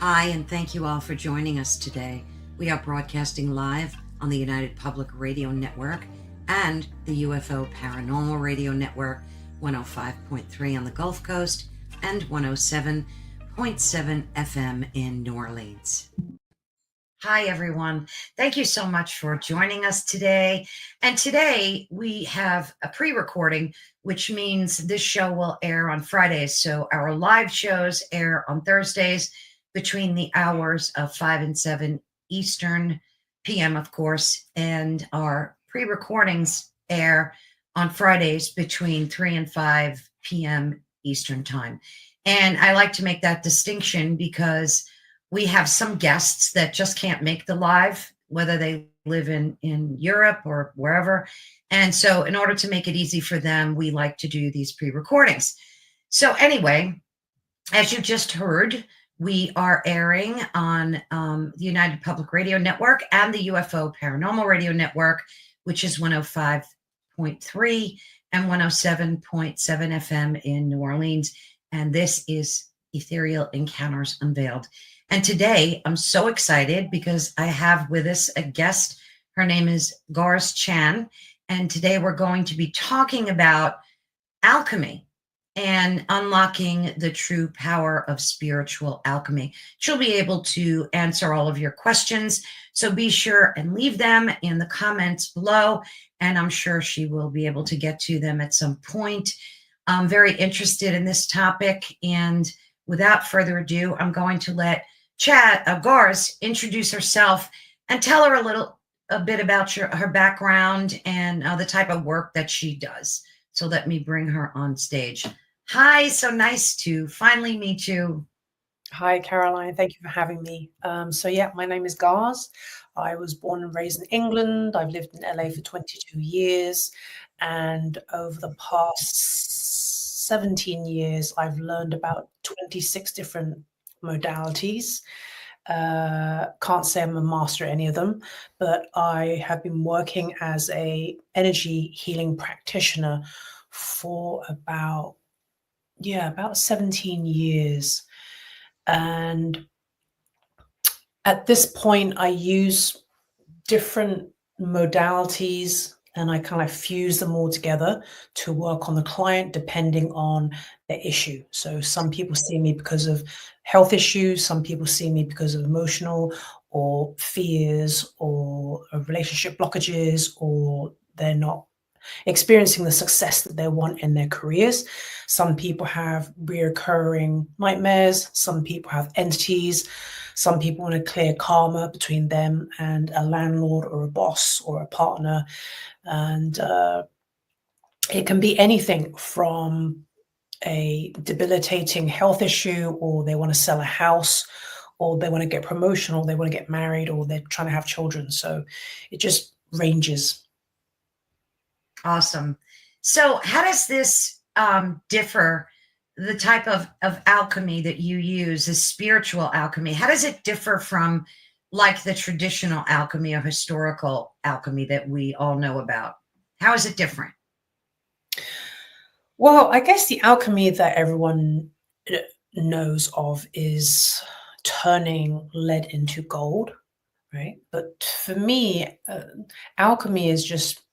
Hi, and thank you all for joining us today. We are broadcasting live on the United Public Radio Network and the UFO Paranormal Radio Network, 105.3 on the Gulf Coast and 107.7 FM in New Orleans. Hi, everyone. Thank you so much for joining us today. And today we have a pre-recording, which means this show will air on Fridays. So our live shows air on Thursdays between the hours of 5 and 7 Eastern PM, of course, and our pre-recordings air on Fridays between 3 and 5 PM Eastern time. And I like to make that distinction because we have some guests that just can't make the live, whether they live in Europe or wherever. And so in order to make it easy for them, we like to do these pre-recordings. So anyway, as you just heard, we are airing on the United Public Radio Network and the UFO Paranormal Radio Network, which is 105.3 and 107.7 FM in New Orleans. And this is Ethereal Encounters Unveiled. And today I'm so excited because I have with us a guest. Her name is Garz Chan. And today we're going to be talking about alchemy and unlocking the true power of spiritual alchemy. She'll be able to answer all of your questions. So be sure and leave them in the comments below. And I'm sure she will be able to get to them at some point. I'm very interested in this topic. And without further ado, I'm going to let Garz introduce herself and tell her a bit about her background and the type of work that she does. So let me bring her on stage. Hi, so nice to finally meet you. Hi, Caroline. Thank you for having me. My name is Garz. I was born and raised in England. I've lived in LA for 22 years. And over the past 17 years, I've learned about 26 different modalities. Can't say I'm a master at any of them, but I have been working as a energy healing practitioner for about 17 years. And at this point, I use different modalities and I kind of fuse them all together to work on the client depending on their issue. So some people see me because of health issues, some people see me because of emotional or fears or relationship blockages, or they're not experiencing the success that they want in their careers. Some people have reoccurring nightmares. Some people have entities. Some people want to clear karma between them and a landlord or a boss or a partner. And it can be anything from a debilitating health issue, or they want to sell a house, or they want to get promotion, or they want to get married, or they're trying to have children. So it just ranges. Awesome. So how does this differ, the type of alchemy that you use is spiritual alchemy? How does it differ from like the traditional alchemy or historical alchemy that we all know about? How is it different? Well, I guess the alchemy that everyone knows of is turning lead into gold, right? But for me, alchemy is just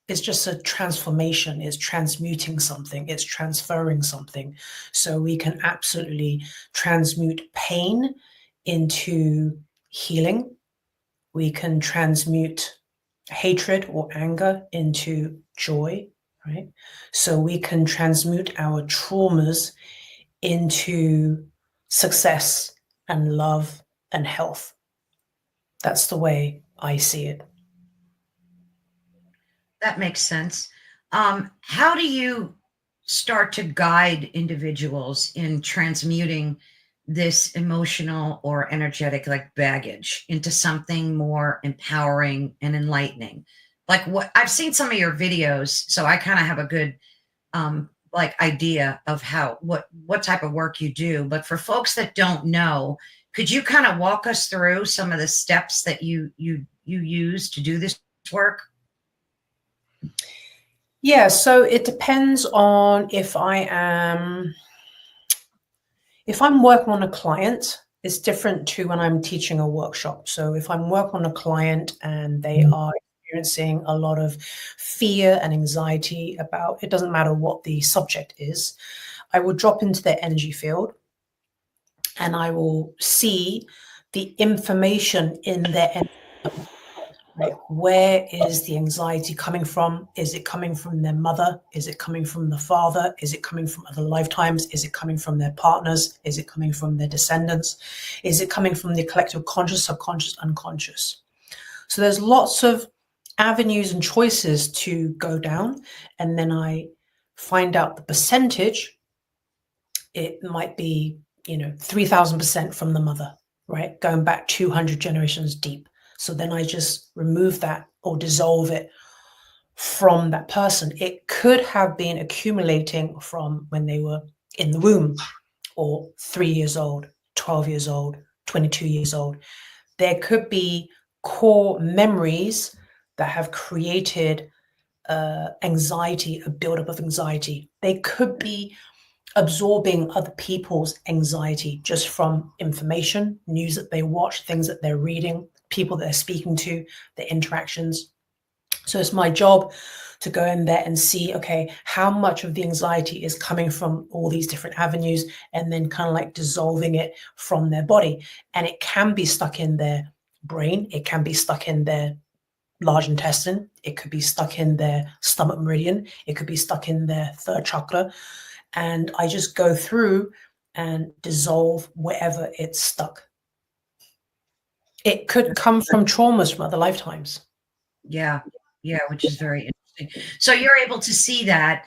a transformation. It's transmuting something. It's transferring something. So we can absolutely transmute pain into healing. We can transmute hatred or anger into joy, right? So we can transmute our traumas into success and love and health. That's the way I see it. That makes sense. How do you start to guide individuals in transmuting this emotional or energetic like baggage into something more empowering and enlightening? Like what I've seen some of your videos, so I kind of have a good idea of what type of work you do. But for folks that don't know, could you kind of walk us through some of the steps that you use to do this work? Yeah, so it depends on if I'm working on a client, It's different to when I'm teaching a workshop. So if I'm working on a client and they are experiencing a lot of fear and anxiety about, it doesn't matter what the subject is, I will drop into their energy field and I will see the information in their energy field. Right? Where is the anxiety coming from? Is it coming from their mother? Is it coming from the father? Is it coming from other lifetimes? Is it coming from their partners? Is it coming from their descendants? Is it coming from the collective conscious, subconscious, unconscious? So there's lots of avenues and choices to go down. And then I find out the percentage. It might be, 3,000% from the mother, right? Going back 200 generations deep. So then I just remove that or dissolve it from that person. It could have been accumulating from when they were in the womb, or 3 years old, 12 years old, 22 years old. There could be core memories that have created anxiety, a buildup of anxiety. They could be absorbing other people's anxiety just from information, news that they watch, things that they're reading, people they're speaking to, their interactions. So it's my job to go in there and see, okay, how much of the anxiety is coming from all these different avenues, and then kind of like dissolving it from their body. And it can be stuck in their brain. It can be stuck in their large intestine. It could be stuck in their stomach meridian. It could be stuck in their third chakra. And I just go through and dissolve wherever it's stuck. It could come from traumas from other lifetimes. Yeah, which is very interesting. So you're able to see that.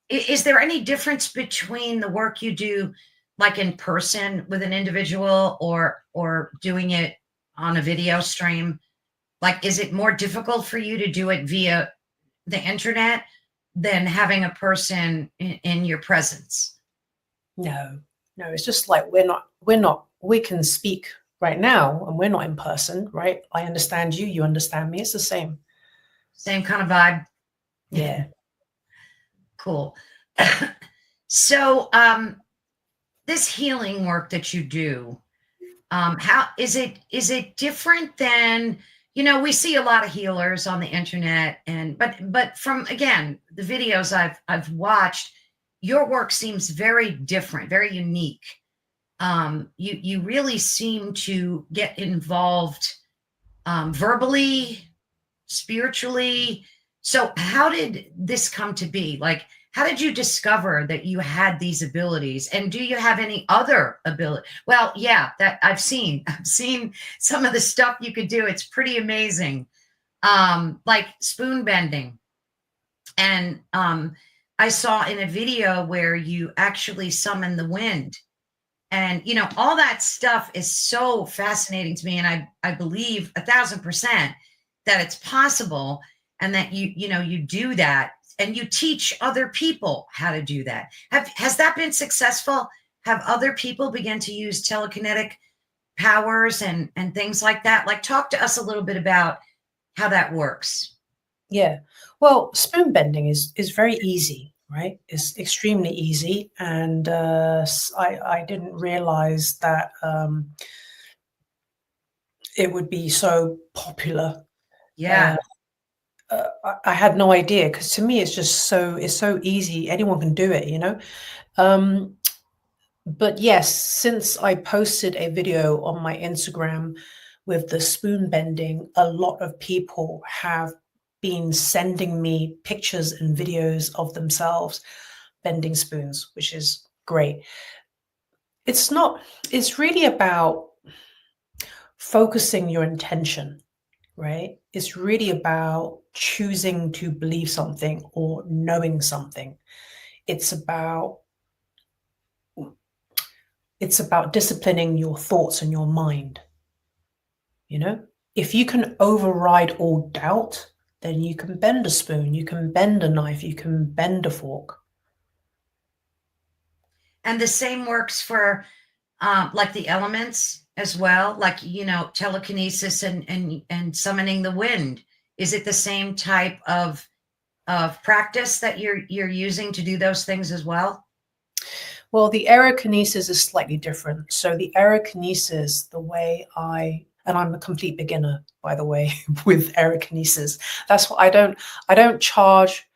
Is there any difference between the work you do, like in person with an individual, or doing it on a video stream? Like, is it more difficult for you to do it via the internet than having a person in your presence? No, it's just like we can speak right now and we're not in person, right? I understand you, you understand me. It's the same kind of vibe. Yeah. Cool. So this healing work that you do, how is it different than, we see a lot of healers on the internet, but from, again, the videos I've watched, your work seems very different, very unique. You really seem to get involved verbally, spiritually. So how did this come to be? Like, how did you discover that you had these abilities? And do you have any other ability? Well, yeah, that I've seen some of the stuff you could do. It's pretty amazing. Like spoon bending. And I saw in a video where you actually summon the wind. And, all that stuff is so fascinating to me. And I believe 1,000% that it's possible, and that you do that, and you teach other people how to do that. Has that been successful? Have other people begun to use telekinetic powers and things like that? Like, talk to us a little bit about how that works. Yeah. Well, spoon bending is very easy, right? It's extremely easy. And I didn't realize that it would be so popular. Yeah. I had no idea, because to me it's so easy. Anyone can do it, But yes, since I posted a video on my Instagram with the spoon bending, a lot of people have been sending me pictures and videos of themselves bending spoons, which is great. It's really about focusing your intention, right? It's really about choosing to believe something or knowing something. It's about disciplining your thoughts and your mind. If you can override all doubt, then you can bend a spoon, you can bend a knife, you can bend a fork. And the same works for like the elements as well, like, telekinesis and summoning the wind. Is it the same type of practice that you're using to do those things as well? Well, the aerokinesis is slightly different. So the aerokinesis, the way and I'm a complete beginner, by the way, with aerokinesis. That's what I don't charge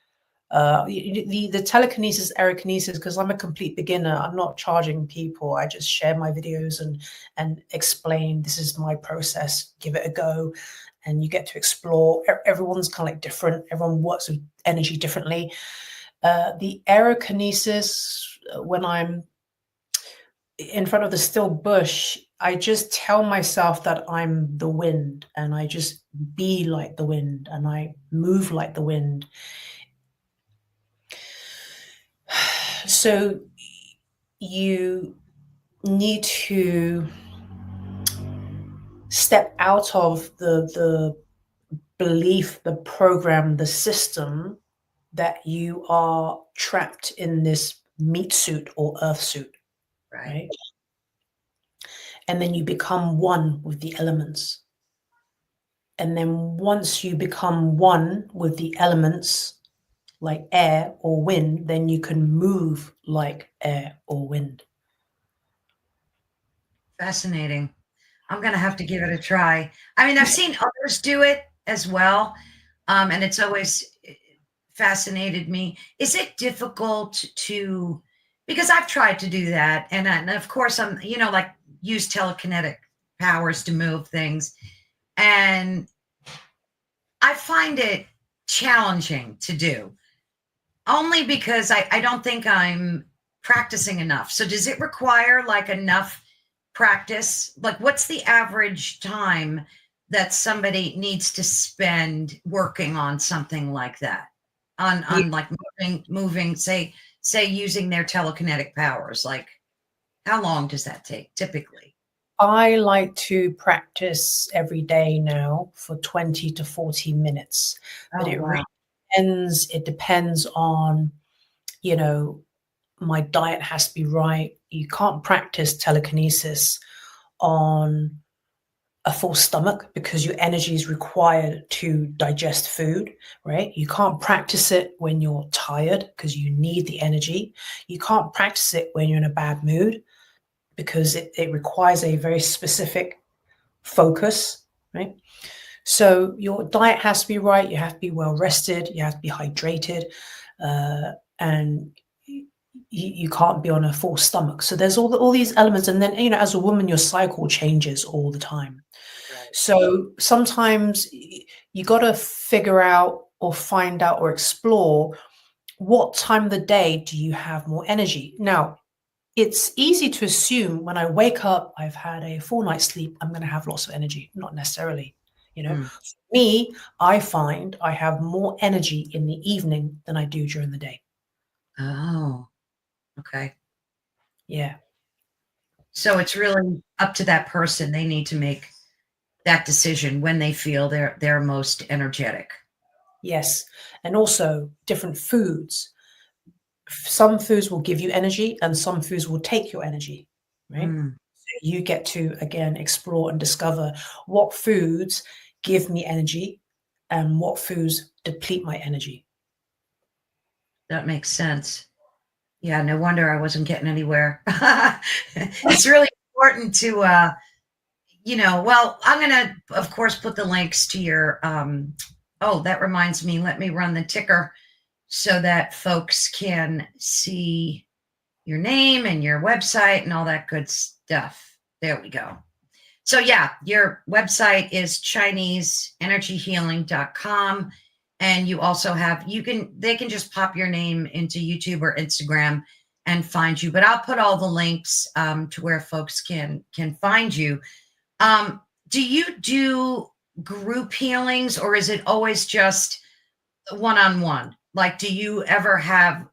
the telekinesis, aerokinesis, because I'm a complete beginner. I'm not charging people. I just share my videos and explain this is my process. Give it a go, and you get to explore. Everyone's kind of like different. Everyone works with energy differently. The aerokinesis, when I'm in front of the still bush, I just tell myself that I'm the wind, and I just be like the wind, and I move like the wind. So you need to step out of the belief, the program, the system that you are trapped in this meat suit or earth suit, right? And then you become one with the elements. And then once you become one with the elements, like air or wind, then you can move like air or wind. Fascinating. I'm going to have to give it a try. I mean, I've seen others do it as well, and it's always fascinated me. Is it difficult to, because I've tried to do that, and of course I'm, like use telekinetic powers to move things, and I find it challenging to do, only because I don't think I'm practicing enough. So does it require like enough practice? Like, what's the average time that somebody needs to spend working on something like that, on like moving, say using their telekinetic powers? Like, how long does that take typically? I like to practice every day now for 20 to 40 minutes, but really depends. It depends on, my diet has to be right. You can't practice telekinesis on a full stomach because your energy is required to digest food, right? You can't practice it when you're tired because you need the energy. You can't practice it when you're in a bad mood because it requires a very specific focus, right? So your diet has to be right. You have to be well rested. You have to be hydrated, and you can't be on a full stomach. So there's all these elements, and then as a woman, your cycle changes all the time. Right. So sometimes you got to figure out or find out or explore what time of the day do you have more energy. Now, it's easy to assume when I wake up, I've had a full night's sleep, I'm going to have lots of energy. Not necessarily. For me, I find I have more energy in the evening than I do during the day. Oh, okay. Yeah. So it's really up to that person. They need to make that decision when they feel they're most energetic. Yes. And also different foods. Some foods will give you energy and some foods will take your energy, right? So you get to, again, explore and discover what foods give me energy and what foods deplete my energy. That makes sense. Yeah, no wonder I wasn't getting anywhere. It's really important to, well, I'm going to, of course, put the links to your, that reminds me, let me run the ticker so that folks can see your name and your website and all that good stuff. There we go. So yeah, your website is ChineseEnergyHealing.com. And you also have, they can just pop your name into YouTube or Instagram and find you. But I'll put all the links to where folks can find you. Do you do group healings, or is it always just one-on-one? Like, do you ever have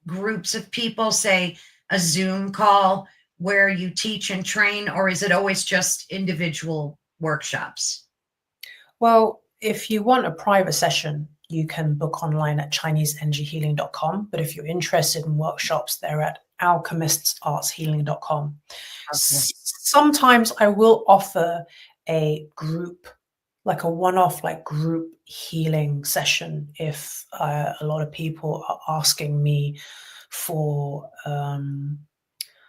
groups of people, say a Zoom call where you teach and train, or is it always just individual workshops? Well, if you want a private session, you can book online at ChineseEnergyHealing.com. But if you're interested in workshops, they're at alchemistartshealing.com. Okay. Sometimes I will offer a group, like a one-off, like group healing session if a lot of people are asking me for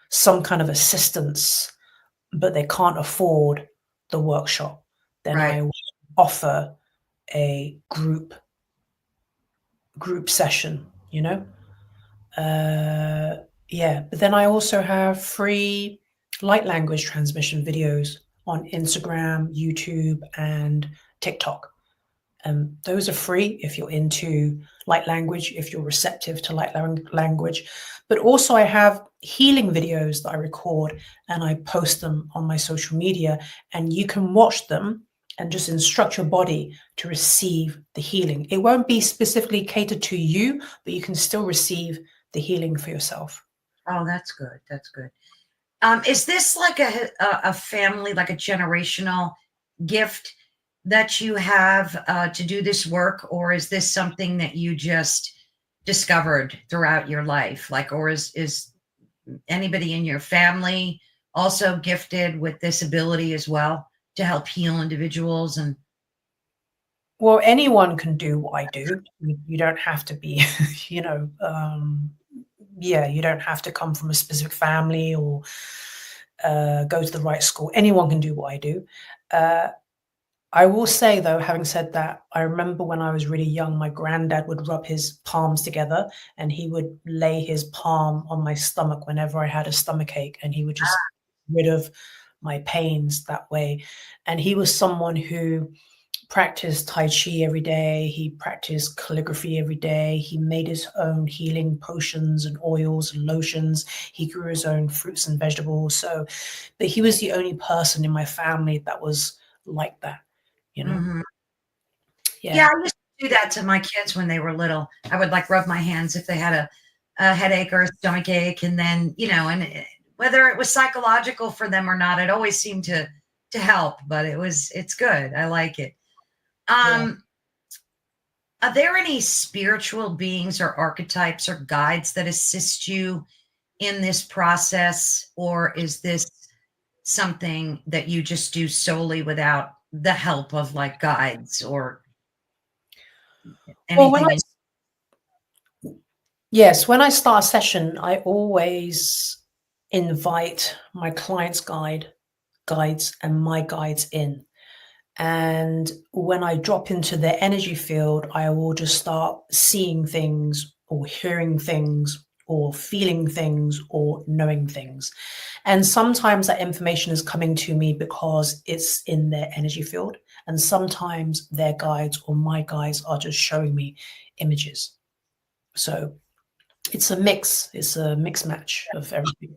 some kind of assistance, but they can't afford the workshop, then Right. I will offer a group session, you know. Yeah, but then I also have free light language transmission videos on Instagram, YouTube, and TikTok. Those are free if you're into light language, if you're receptive to light language. But also I have healing videos that I record and I post them on my social media, and you can watch them and just instruct your body to receive the healing. It won't be specifically catered to you, but you can still receive the healing for yourself. Oh, that's good. That's good. Is this like a family, like a generational gift that you have to do this work, or is this something that you just discovered throughout your life? Like, or is anybody in your family also gifted with this ability as well to help heal individuals? And well, anyone can do what I do. You don't have to be, you know, yeah, you don't have to come from a specific family or go to the right school. Anyone can do what I do. I will say, though, having said that, I remember when I was really young, my granddad would rub his palms together and he would lay his palm on my stomach whenever I had a stomach ache, and he would just rid of my pains that way. And he was someone who practiced Tai Chi every day. He practiced calligraphy every day. He made his own healing potions and oils and lotions. He grew his own fruits and vegetables. So, but he was the only person in my family that was like that, you know? Mhm. Yeah. Yeah, I used to do that to my kids when they were little. I would like rub my hands if they had a headache or a stomach ache, and then whether it was psychological for them or not, it always seemed to help. But it's good. I like it. Yeah. Are there any spiritual beings or archetypes or guides that assist you in this process, or is this something that you just do solely without the help of like guides or Well, anything? when I start a session, I always invite my client's guides and my guides in. And when I drop into their energy field, I will just start seeing things or hearing things or feeling things or knowing things. And sometimes that information is coming to me because it's in their energy field. And sometimes their guides or my guides are just showing me images. So it's a mix. It's a mix match of everything.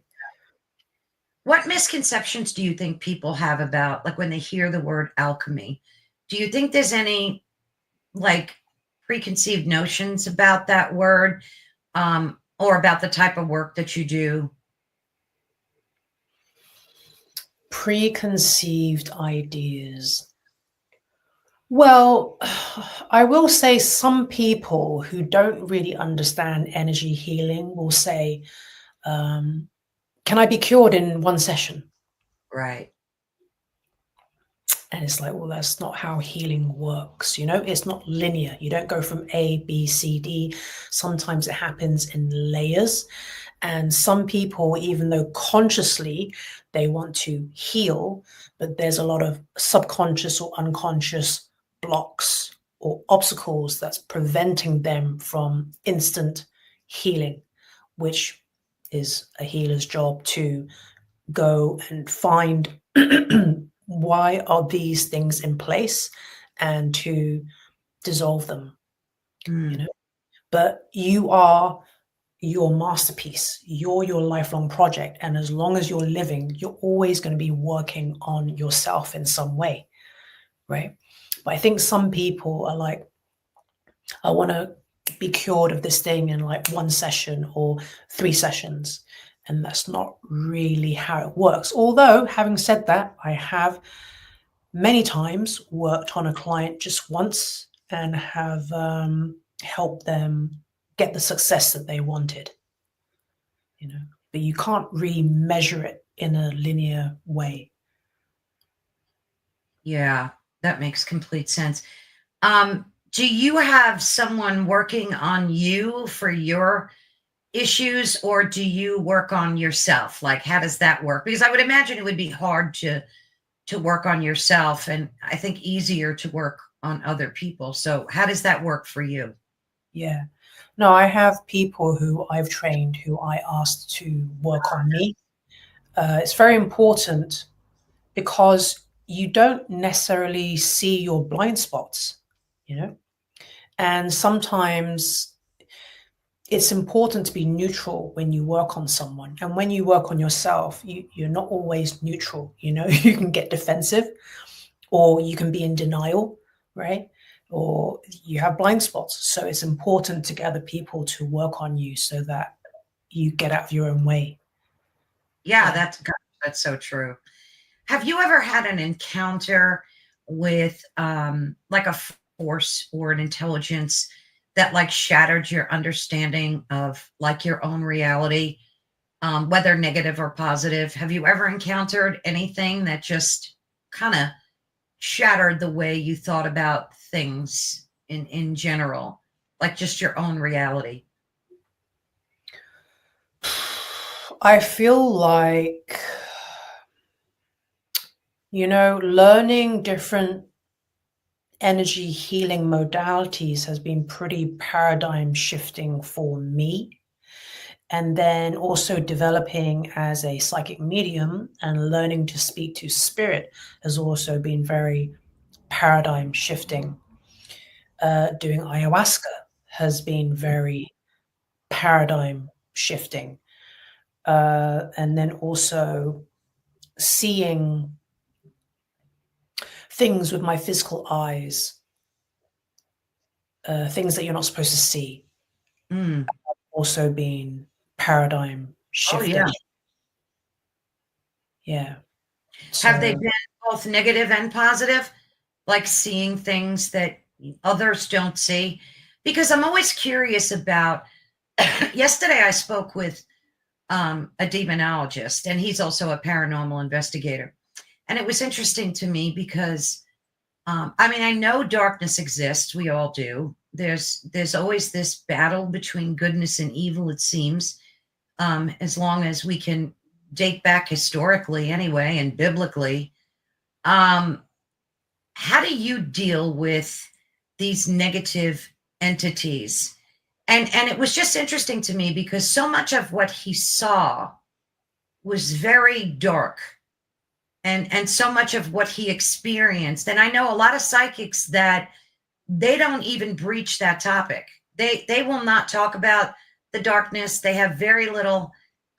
What misconceptions do you think people have about, like, when they hear the word alchemy? Do you think there's any like preconceived notions about that word, or about the type of work that you do? Preconceived ideas. Well, I will say some people who don't really understand energy healing will say, can I be cured in one session? Right. And it's like, well, that's not how healing works. You know, it's not linear. You don't go from A, B, C, D. Sometimes it happens in layers. And some people, even though consciously they want to heal, but there's a lot of subconscious or unconscious blocks or obstacles that's preventing them from instant healing, which is a healer's job to go and find why are these things in place and to dissolve them, you know. But you are your masterpiece, you're your lifelong project, and as long as you're living, you're always going to be working on yourself in some way, right? But I think some people are like, I want to be cured of this thing in like one session or 3 sessions, and that's not really how it works. Although, having said that, I have many times worked on a client just once and have helped them get the success that they wanted, you know. But you can't really measure it in a linear way. Yeah, that makes complete sense. Do you have someone working on you for your issues, or do you work on yourself? Like, how does that work? Because I would imagine it would be hard to work on yourself, and I think easier to work on other people. So how does that work for you? Yeah. No, I have people who I've trained who I asked to work on me. It's very important because you don't necessarily see your blind spots, you know? And sometimes it's important to be neutral when you work on someone. And when you work on yourself, you're not always neutral, you know? You can get defensive, or you can be in denial, right? Or you have blind spots. So it's important to gather people to work on you so that you get out of your own way. Yeah, Yeah. that's so true. Have you ever had an encounter with like a force or an intelligence that like shattered your understanding of like your own reality, whether negative or positive? Have you ever encountered anything that just kind of shattered the way you thought about things in general, like just your own reality? I feel like, learning different energy healing modalities has been pretty paradigm shifting for me. And then also developing as a psychic medium and learning to speak to spirit has also been very paradigm shifting. Doing ayahuasca has been very paradigm shifting. And then also seeing things with my physical eyes, things that you're not supposed to see, Mm. also been paradigm Oh shifting. yeah. Yeah. Have they So been both negative and positive? Like seeing things that others don't see? Because I'm always curious about. Yesterday, I spoke with a demonologist, and he's also a paranormal investigator. And it was interesting to me because, I mean, I know darkness exists. We all do. There's always this battle between goodness and evil. It seems, as long as we can date back historically, anyway, and biblically. Um, how do you deal with these negative entities? And it was just interesting to me because so much of what he saw was very dark, and so much of what he experienced, and I know a lot of psychics that they don't even breach that topic. They will not talk about the darkness. They have very little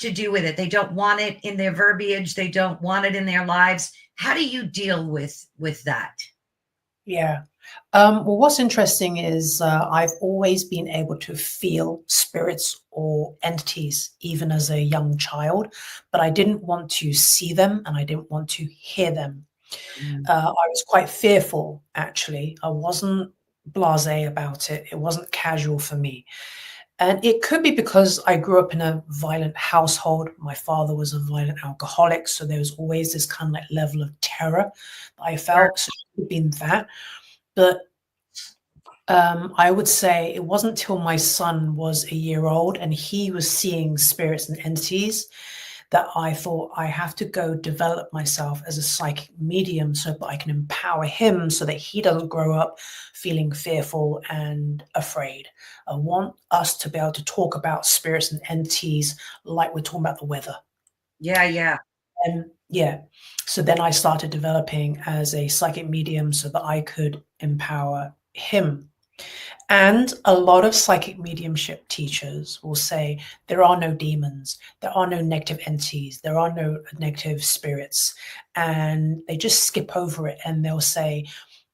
to do with it. They don't want it in their verbiage. They don't want it in their lives. How do you deal with that? yeah. Well, what's interesting is I've always been able to feel spirits or entities, even as a young child, but I didn't want to see them and I didn't want to hear them. Mm. I was quite fearful, actually. I wasn't blasé about it. It wasn't casual for me. And it could be because I grew up in a violent household. My father was a violent alcoholic, so there was always this kind of like level of terror that I felt. So it could have been that. But I would say it wasn't till my son was a year old and he was seeing spirits and entities that I thought I have to go develop myself as a psychic medium so that I can empower him so that he doesn't grow up feeling fearful and afraid. I want us to be able to talk about spirits and entities like we're talking about the weather. Yeah, yeah. And yeah, so then I started developing as a psychic medium so that I could empower him. And a lot of psychic mediumship teachers will say there are no demons, there are no negative entities, there are no negative spirits. And they just skip over it and they'll say,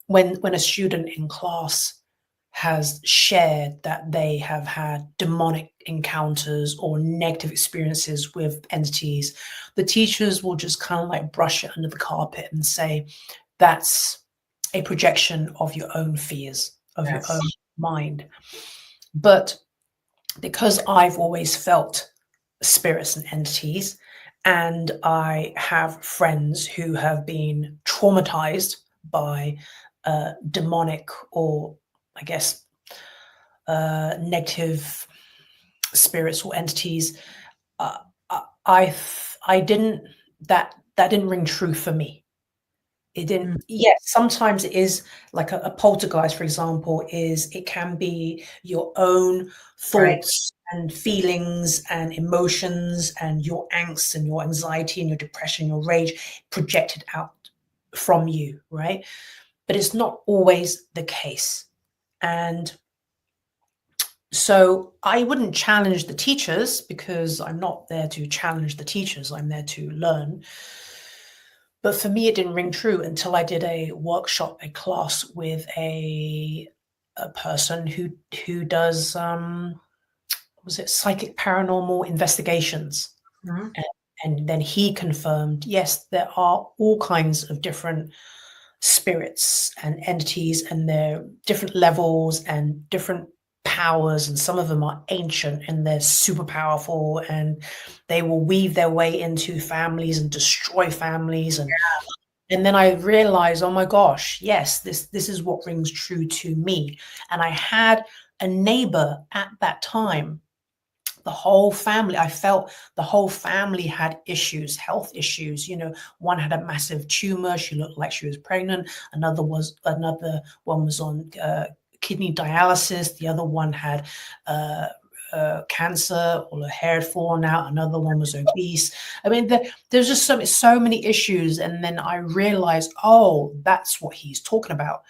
when a student in class has shared that they have had demonic encounters or negative experiences with entities, the teachers will just kind of like brush it under the carpet and say, that's a projection of your own fears, of your Yes. own mind. But because I've always felt spirits and entities, and I have friends who have been traumatized by demonic or, I guess, negative spirits or entities, uh, I didn't, that didn't ring true for me. It didn't. Yes, sometimes it is like a poltergeist, for example, it can be your own thoughts and feelings and emotions and your angst and your anxiety and your depression, your rage projected out from you, right? But it's not always the case. And so I wouldn't challenge the teachers, because I'm not there to challenge the teachers. I'm there to learn. But for me, it didn't ring true until I did a workshop, a class with a person who does was it psychic paranormal investigations, and then he confirmed, yes, there are all kinds of different spirits and entities, and they're different levels and different powers, and some of them are ancient and they're super powerful, and they will weave their way into families and destroy families. And then I realized, oh my gosh, yes, this is what rings true to me. And I had a neighbor at that time. The whole family, I felt the whole family had issues, health issues. One had a massive tumor. She looked like she was pregnant. Another one was on kidney dialysis. The other one had cancer, all her hair had fallen out. Another one was obese. I mean, there's just so many issues. And then I realized, oh, that's what he's talking about.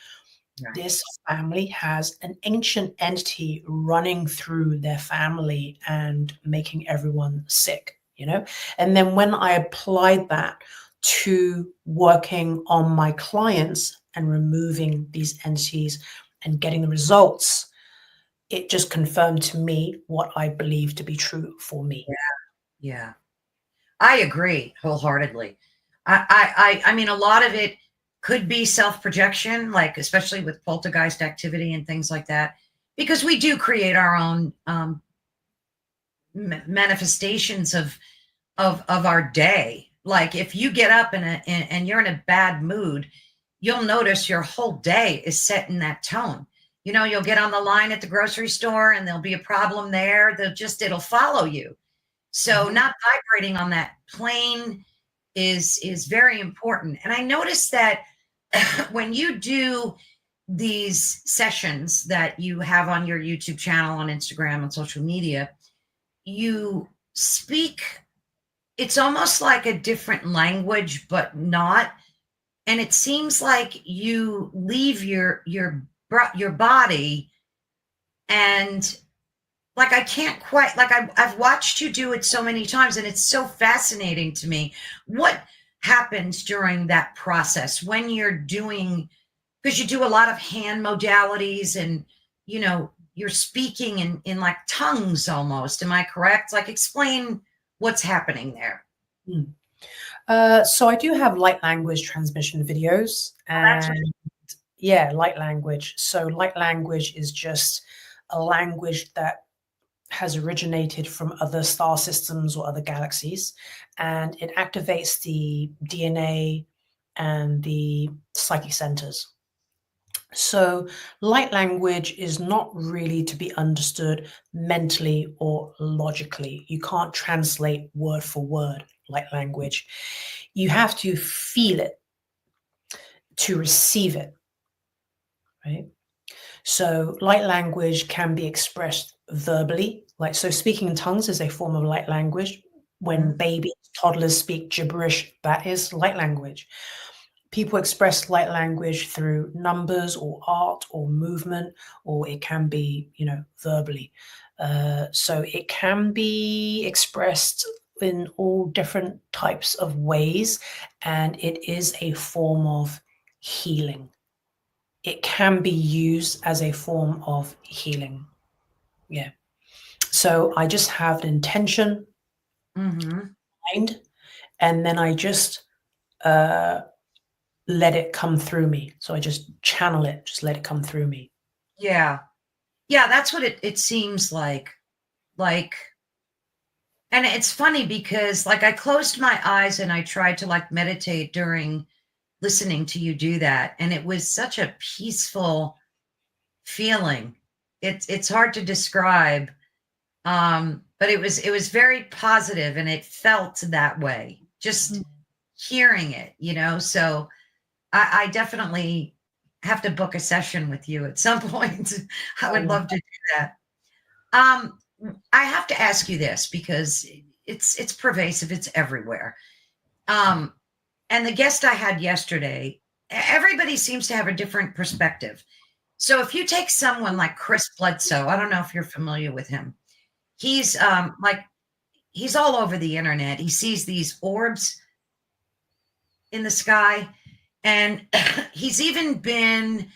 Right. This family has an ancient entity running through their family and making everyone sick, And then when I applied that to working on my clients and removing these entities and getting the results, it just confirmed to me what I believe to be true for me. Yeah. I agree wholeheartedly. I mean, a lot of it could be self-projection, like especially with poltergeist activity and things like that, because we do create our own manifestations of our day. Like if you get up and you're in a bad mood, you'll notice your whole day is set in that tone. You'll get on the line at the grocery store and there'll be a problem there. It'll follow you. So not vibrating on that plane is very important. And I noticed that when you do these sessions that you have on your YouTube channel, on Instagram, on social media, you speak, it's almost like a different language, but not. And it seems like you leave your body, and like I can't quite, like I've watched you do it so many times, and it's so fascinating to me. What happens during that process when you're doing, because you do a lot of hand modalities and you're speaking in like tongues almost, am I correct? Like explain what's happening there. So I do have light language transmission videos, and light language. So light language is just a language that has originated from other star systems or other galaxies, and it activates the DNA and the psychic centers. So light language is not really to be understood mentally or logically. You can't translate word for word light language. You have to feel it to receive it, right? So light language can be expressed verbally. So speaking in tongues is a form of light language. When babies, toddlers speak gibberish, that is light language. People express light language through numbers or art or movement, or it can be, verbally. So it can be expressed in all different types of ways, and it is a form of healing. It can be used as a form of healing. Yeah. So I just have an intention, mind, and then I just let it come through me. So I just channel it, just let it come through me. Yeah. Yeah, that's what it seems like. And it's funny because like I closed my eyes and I tried to like meditate during listening to you do that. And it was such a peaceful feeling. It's hard to describe. But it was very positive, and it felt that way. Just hearing it, So I definitely have to book a session with you at some point. I would love to do that. I have to ask you this because it's pervasive. It's everywhere. And the guest I had yesterday, everybody seems to have a different perspective. So if you take someone like Chris Bledsoe, I don't know if you're familiar with him. He's he's all over the internet. He sees these orbs in the sky, and he's even been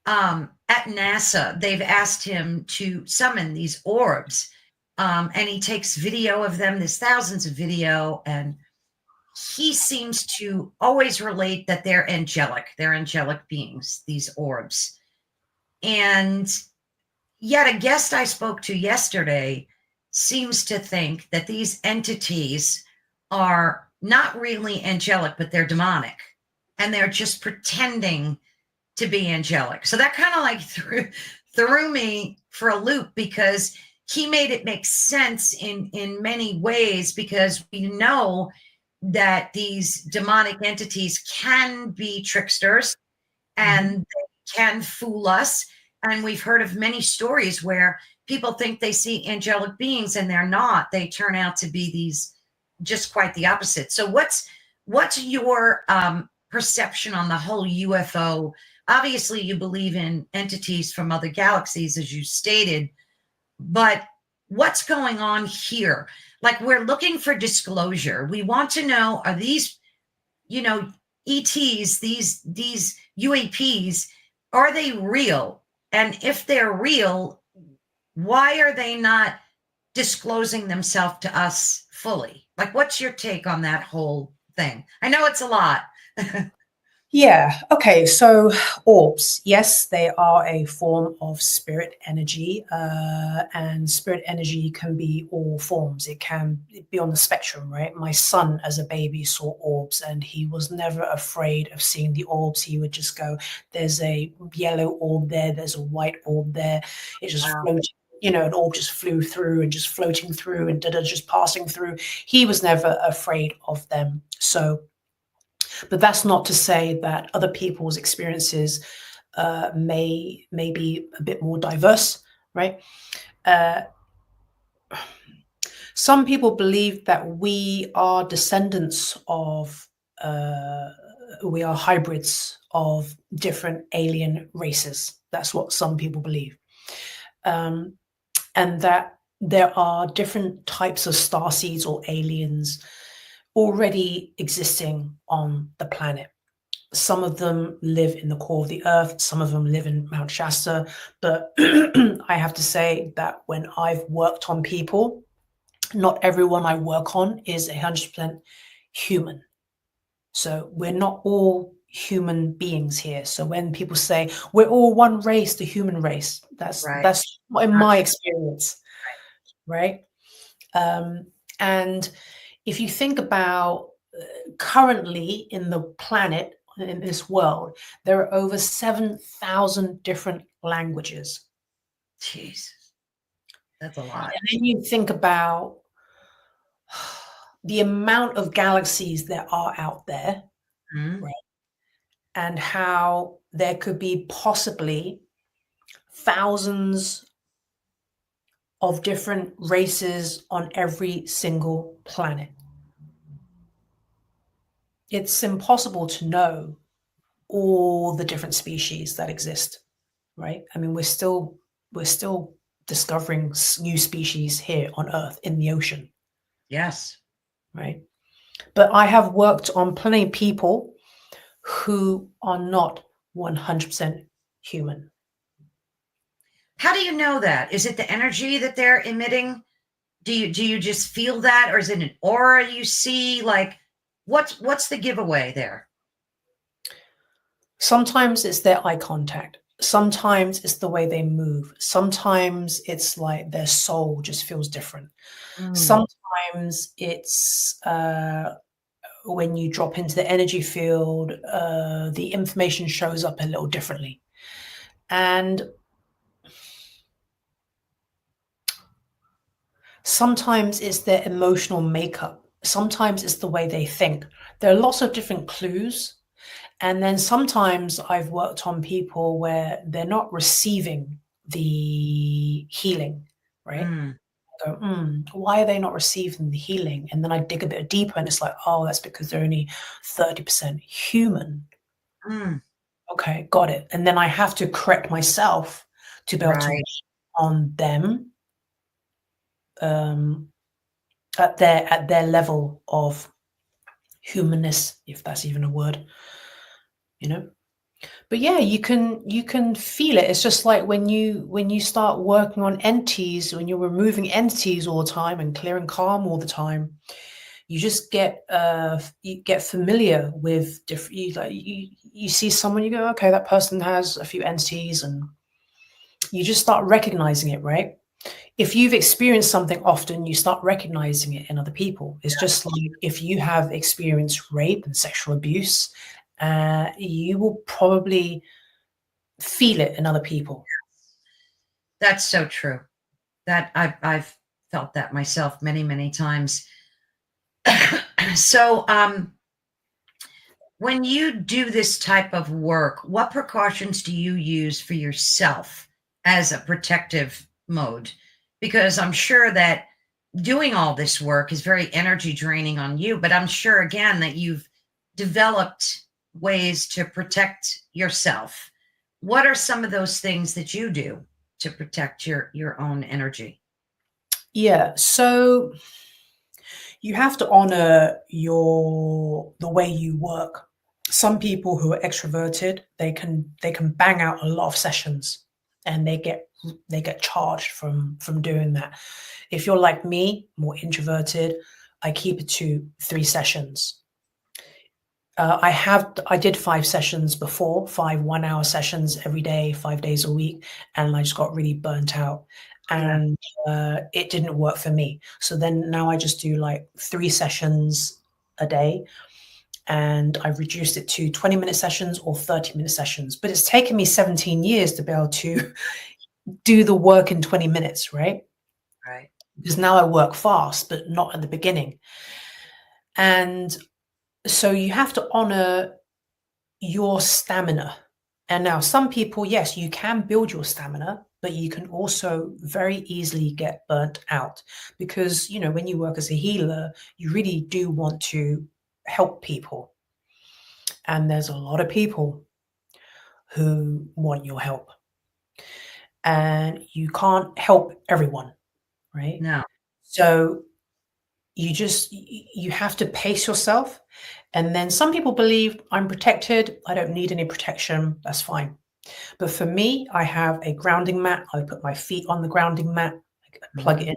at NASA. They've asked him to summon these orbs, and he takes video of them. There's thousands of video, and he seems to always relate that they're angelic. They're angelic beings, these orbs. And yet a guest I spoke to yesterday seems to think that these entities are not really angelic, but they're demonic, and they're just pretending to be angelic. So that kind of like threw me for a loop, because he made it make sense in many ways, because we know that these demonic entities can be tricksters, and they can fool us. And we've heard of many stories where people think they see angelic beings and they're not. They turn out to be these just quite the opposite. So what's your perception on the whole UFO? Obviously, you believe in entities from other galaxies, as you stated, but what's going on here? Like, we're looking for disclosure. We want to know, are these, ETs, these UAPs, are they real? And if they're real, why are they not disclosing themselves to us fully? Like, what's your take on that whole thing? I know it's a lot. Yeah. Okay. So orbs, yes, they are a form of spirit energy, and spirit energy can be all forms. It can be on the spectrum, right? My son, as a baby, saw orbs, and he was never afraid of seeing the orbs. He would just go, "There's a yellow orb there. There's a white orb there." It just floated. An orb just flew through and just floating through and just passing through. He was never afraid of them. So. But that's not to say that other people's experiences may be a bit more diverse, right? Some people believe that we are descendants of, we are hybrids of different alien races. That's what some people believe. And that there are different types of starseeds or aliens already existing on the planet. Some of them live in the core of the earth, some of them live in Mount Shasta, but I have to say that when I've worked on people, not everyone I work on is 100% human. So we're not all human beings here. So when people say we're all one race, the human race, that's not in my experience, right? And if you think about currently in the planet, in this world, there are over 7,000 different languages. Jesus, that's a lot. And then you think about the amount of galaxies there are out there, right? And how there could be possibly thousands of different races on every single planet. It's impossible to know all the different species that exist, right? I mean, we're still discovering new species here on Earth in the ocean. Yes. Right. But I have worked on plenty of people who are not 100% human. How do you know that? Is it the energy that they're emitting? Do you just feel that, or is it an aura you see? Like, what's the giveaway there? Sometimes it's their eye contact. Sometimes it's the way they move. Sometimes it's like their soul just feels different. Sometimes it's when you drop into the energy field, the information shows up a little differently. And Sometimes it's their emotional makeup. Sometimes it's the way they think. There are lots of different clues. And then sometimes I've worked on people where they're not receiving the healing, right? Mm, I go, why are they not receiving the healing? And then I dig a bit deeper and it's like, oh, that's because they're only 30% human. mm, Okay, got it. And then I have to correct myself to be able to right. work on them at their level of humanness, if that's even a word, you know. But yeah, you can feel it. It's just like when you start working on entities, when you're removing entities all the time and clearing calm all the time, you just you get familiar with different. You see someone, you go, okay, that person has a few entities, and you just start recognizing it, right? If you've experienced something often, you start recognizing it in other people. It's just like if you have experienced rape and sexual abuse, you will probably feel it in other people. That's so true. That I've felt that myself many, many times. So, when you do this type of work, what precautions do you use for yourself as a protective mode? Because I'm sure that doing all this work is very energy draining on you, but I'm sure again that you've developed ways to protect yourself. What are some of those things that you do to protect your own energy? Yeah, so you have to honor the way you work. Some people who are extroverted, they can bang out a lot of sessions, and they get charged from doing that. If you're like me, more introverted, I keep it to 3 sessions. I did 5 sessions before, 5 1-hour sessions every day, 5 days a week, and I just got really burnt out, Yeah. and it didn't work for me. So then now I just do like 3 sessions a day, and I've reduced it to 20-minute sessions or 30-minute sessions. But it's taken me 17 years to be able to do the work in 20 minutes, right? Right. Because now I work fast, but not at the beginning. And so you have to honor your stamina. And now some people, yes, you can build your stamina, but you can also very easily get burnt out because, when you work as a healer, you really do want to help people. And there's a lot of people who want your help. And you can't help everyone, right? No. So you have to pace yourself. And then some people believe I'm protected, I don't need any protection, that's fine. But for me, I have a grounding mat. I put my feet on the grounding mat, plug it in.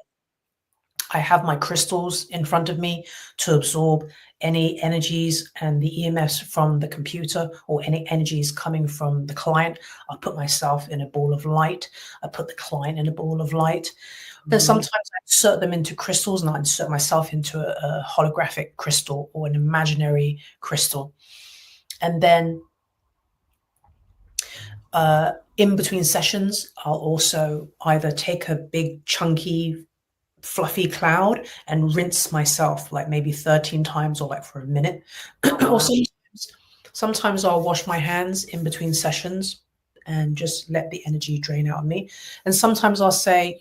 I have my crystals in front of me to absorb any energies and the EMFs from the computer or any energies coming from the client. I'll put myself in a ball of light. I put the client in a ball of light. Then sometimes I insert them into crystals, and I insert myself into a holographic crystal or an imaginary crystal. And then in between sessions, I'll also either take a big, chunky, fluffy cloud and rinse myself like maybe 13 times or like for a minute. Or sometimes I'll wash my hands in between sessions and just let the energy drain out of me. And sometimes I'll say,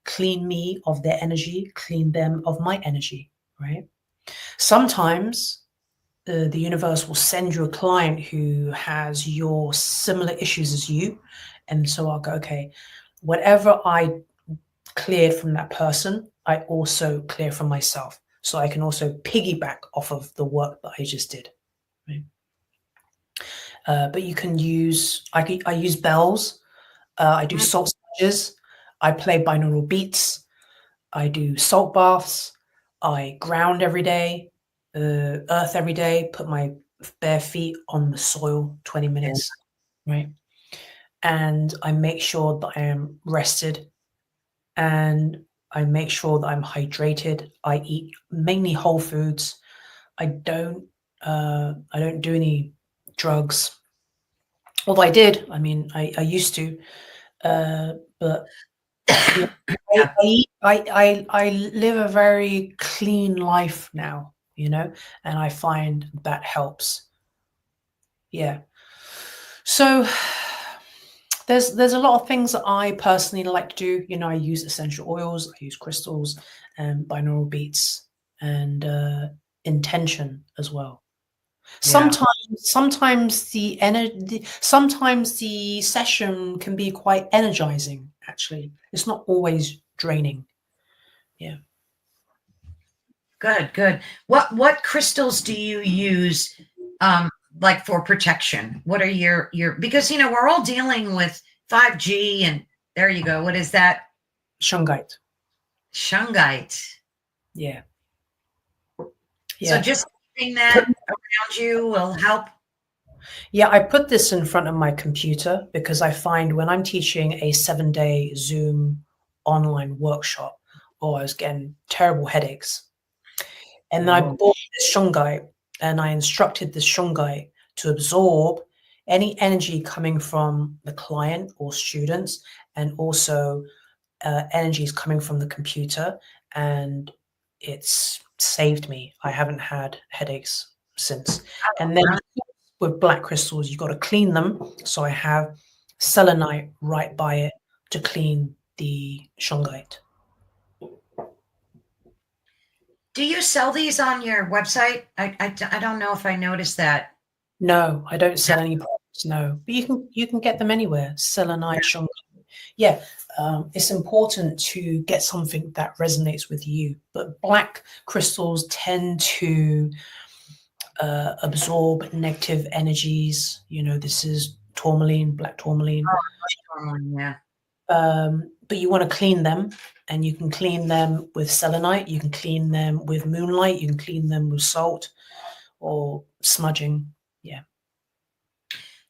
clean me of their energy, clean them of my energy, right? Sometimes the universe will send you a client who has your similar issues as you. And so I'll go, okay, whatever I cleared from that person, I also clear from myself. So I can also piggyback off of the work that I just did. Right? But you can I use bells. I do salt sponges. I play binaural beats. I do salt baths. I ground every day, earth every day, put my bare feet on the soil 20 minutes, right? And I make sure that I am rested, and I make sure that I'm hydrated. I eat mainly whole foods. I don't do any drugs. Although I did, I mean, I used to, but Yeah. Yeah. I live a very clean life now, and I find that helps. Yeah. So there's a lot of things that I personally like to do. I use essential oils, I use crystals, and binaural beats, and intention as well. Yeah. Sometimes sometimes the session can be quite energizing. Actually, it's not always draining. Yeah. Good. What crystals do you use like for protection? What are your because we're all dealing with 5G and there you go. What is that? Shungite. Shungite. Yeah. So Yeah. just keeping that around you will help. Yeah, I put this in front of my computer because I find when I'm teaching a 7-day Zoom online workshop, I was getting terrible headaches. And then I Oh. bought this shungite and I instructed this shungite to absorb any energy coming from the client or students, and also energies coming from the computer. And it's saved me. I haven't had headaches since. And then with black crystals, you've got to clean them. So I have selenite right by it to clean the shungite. Do you sell these on your website? I don't know if I noticed that. No, I don't sell any products. No, but you can get them anywhere. Selenite, shungite. Yeah, it's important to get something that resonates with you. But black crystals tend to absorb negative energies. This is tourmaline, black tourmaline. Yeah. But you want to clean them, and you can clean them with selenite. You can clean them with moonlight. You can clean them with salt or smudging. Yeah.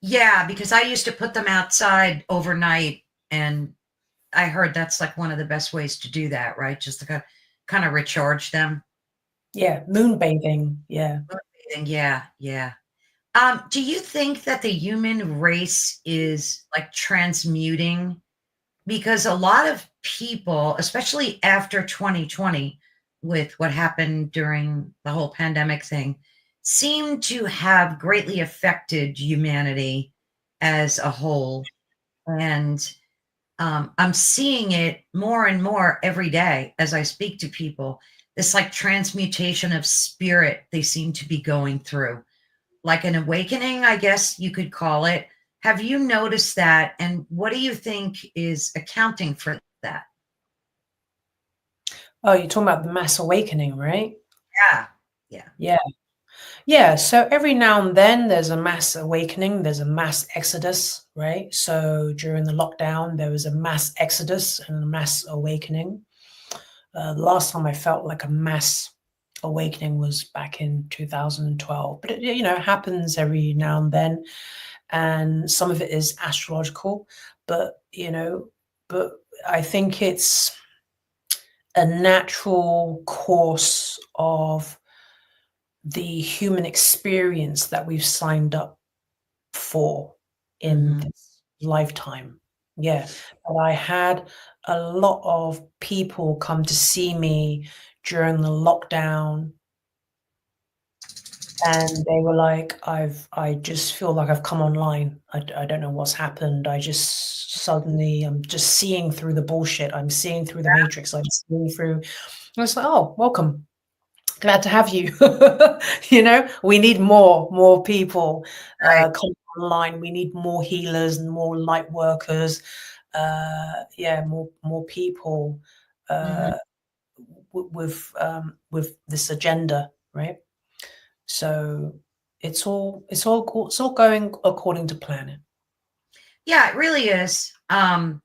Yeah, because I used to put them outside overnight, and I heard that's like one of the best ways to do that, right? Just to kind of recharge them. Yeah, moonbathing. Yeah. Yeah. Do you think that the human race is like transmuting? Because a lot of people, especially after 2020, with what happened during the whole pandemic thing, seem to have greatly affected humanity as a whole. And I'm seeing it more and more every day as I speak to people. This like transmutation of spirit they seem to be going through, like an awakening, I guess you could call it. Have you noticed that? And what do you think is accounting for that? Oh, you're talking about the mass awakening, right? Yeah. Yeah. Yeah. Yeah. So every now and then there's a mass awakening, there's a mass exodus, right? So during the lockdown, there was a mass exodus and a mass awakening. The last time I felt like a mass awakening was back in 2012, but it happens every now and then. And some of it is astrological, but but I think it's a natural course of the human experience that we've signed up for in this lifetime. Yeah. But I had a lot of people come to see me during the lockdown, and they were like, I just feel like I've come online. I don't know what's happened. I'm just seeing through the bullshit. I'm seeing through the matrix. I'm seeing through. I was like, oh, welcome. Glad to have you. We need more people Right. come online. We need more healers and more light workers. More people with this agenda, right? So it's all going according to plan. Yeah, it really is. I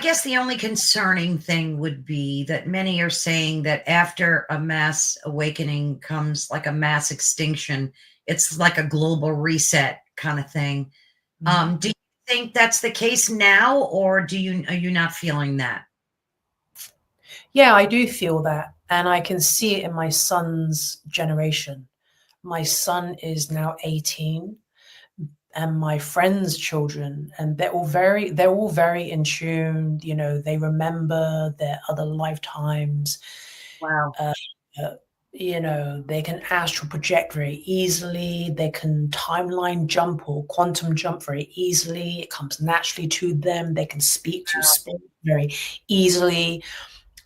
guess the only concerning thing would be that many are saying that after a mass awakening comes like a mass extinction. It's like a global reset kind of thing. Do you think that's the case now, or are you not feeling that? Yeah, I do feel that, and I can see it in my son's generation. My son is now 18, and my friends' children, and they're all very in tune. You know, they remember their other lifetimes. Wow. You know, they can astral project very easily. They can timeline jump or quantum jump very easily. It comes naturally to them. They can speak to spirit very easily.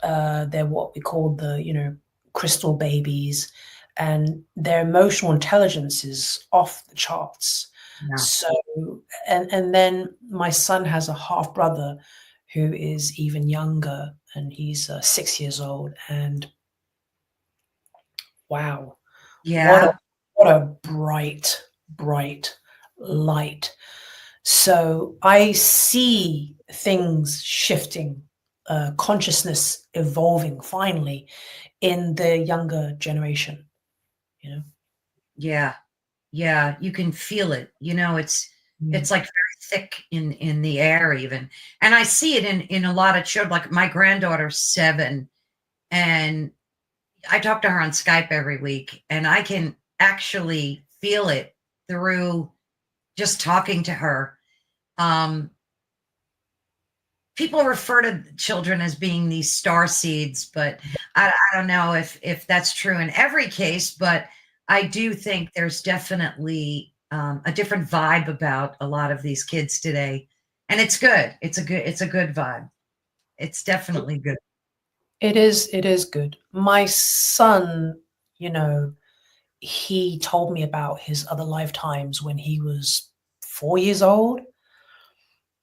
They're what we call the, you know, crystal babies, and their emotional intelligence is off the charts. Yeah. So, and then my son has a half brother who is even younger, and he's 6 years old, and wow, Yeah. what a bright light. So I see things shifting, consciousness evolving finally in the younger generation, you know. Yeah. Yeah. You can feel it. You know, it's like very thick in the air even. And I see it in a lot of children. Like my granddaughter's 7, and I talk to her on Skype every week, and I can actually feel it through just talking to her. People refer to children as being these star seeds, but I don't know if that's true in every case, but I do think there's definitely a different vibe about a lot of these kids today. And it's good. It's a good vibe. It's definitely good. It is good. My son, you know, he told me about his other lifetimes when he was 4 years old.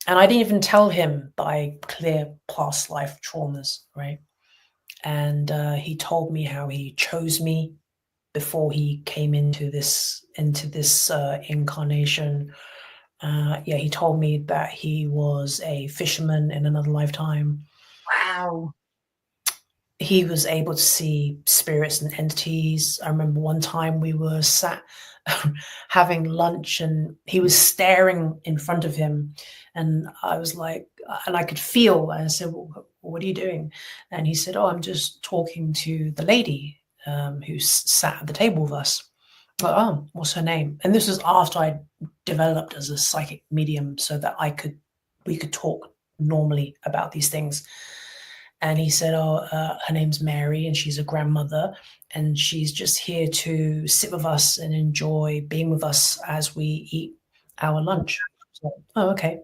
And I didn't even tell him that I clear past life traumas, right? And he told me how he chose me before he came into this incarnation. Yeah, he told me that he was a fisherman in another lifetime. Wow. He was able to see spirits and entities. I remember one time we were sat having lunch, and he was staring in front of him, and I was like, and I could feel, and I said, well, what are you doing? And he said, oh, I'm just talking to the lady who sat at the table with us. Like, oh, what's her name? And this was after I developed as a psychic medium, so that we could talk normally about these things. And he said, oh, her name's Mary, and she's a grandmother, and she's just here to sit with us and enjoy being with us as we eat our lunch. So, oh, okay.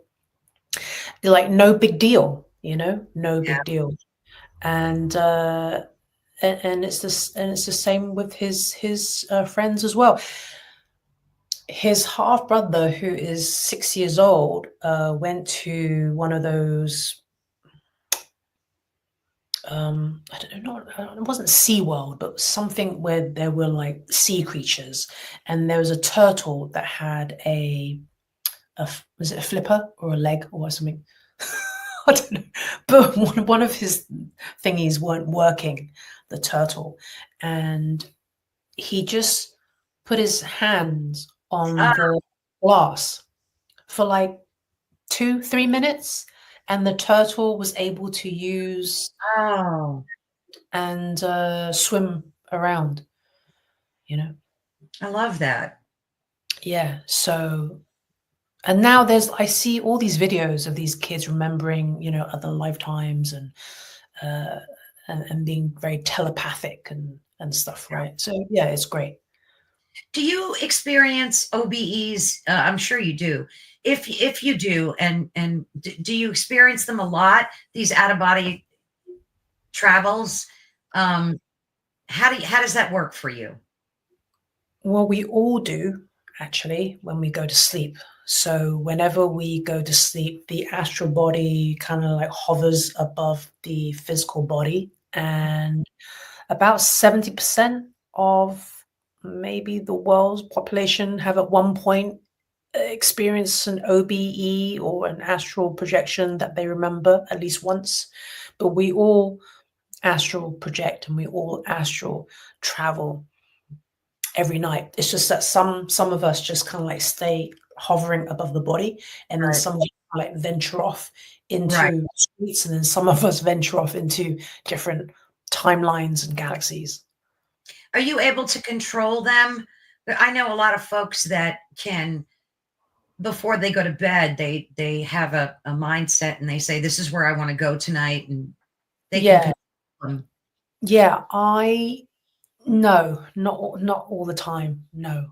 Like, no big deal, you know, no big deal. And it's the same with his friends as well. His half brother, who is 6 years old, went to one of those. I don't know, it wasn't SeaWorld, but something where there were like sea creatures, and there was a turtle that had was it a flipper or a leg or something? I don't know, but one of his thingies weren't working, the turtle, and he just put his hands on the glass for like 2-3 minutes, and the turtle was able to use and swim around, you know. I love that. Yeah. So, and now I see all these videos of these kids remembering, you know, other lifetimes, and being very telepathic and stuff, right? So yeah, it's great. Do you experience OBEs? I'm sure you do. If you do, and do you experience them a lot? These out of body travels. How does that work for you? Well, we all do, actually, when we go to sleep. So whenever we go to sleep, the astral body kind of like hovers above the physical body, and about 70% of maybe the world's population have at one point experienced an OBE or an astral projection that they remember at least once. But we all astral project, and we all astral travel every night. It's just that some of us just kind of like stay hovering above the body, and then some of us like venture off into streets, and then some of us venture off into different timelines and galaxies. Are you able to control them? I know a lot of folks that can before they go to bed, they have a mindset and they say, this is where I want to go tonight, and they can control them. Yeah, no, not all the time. No.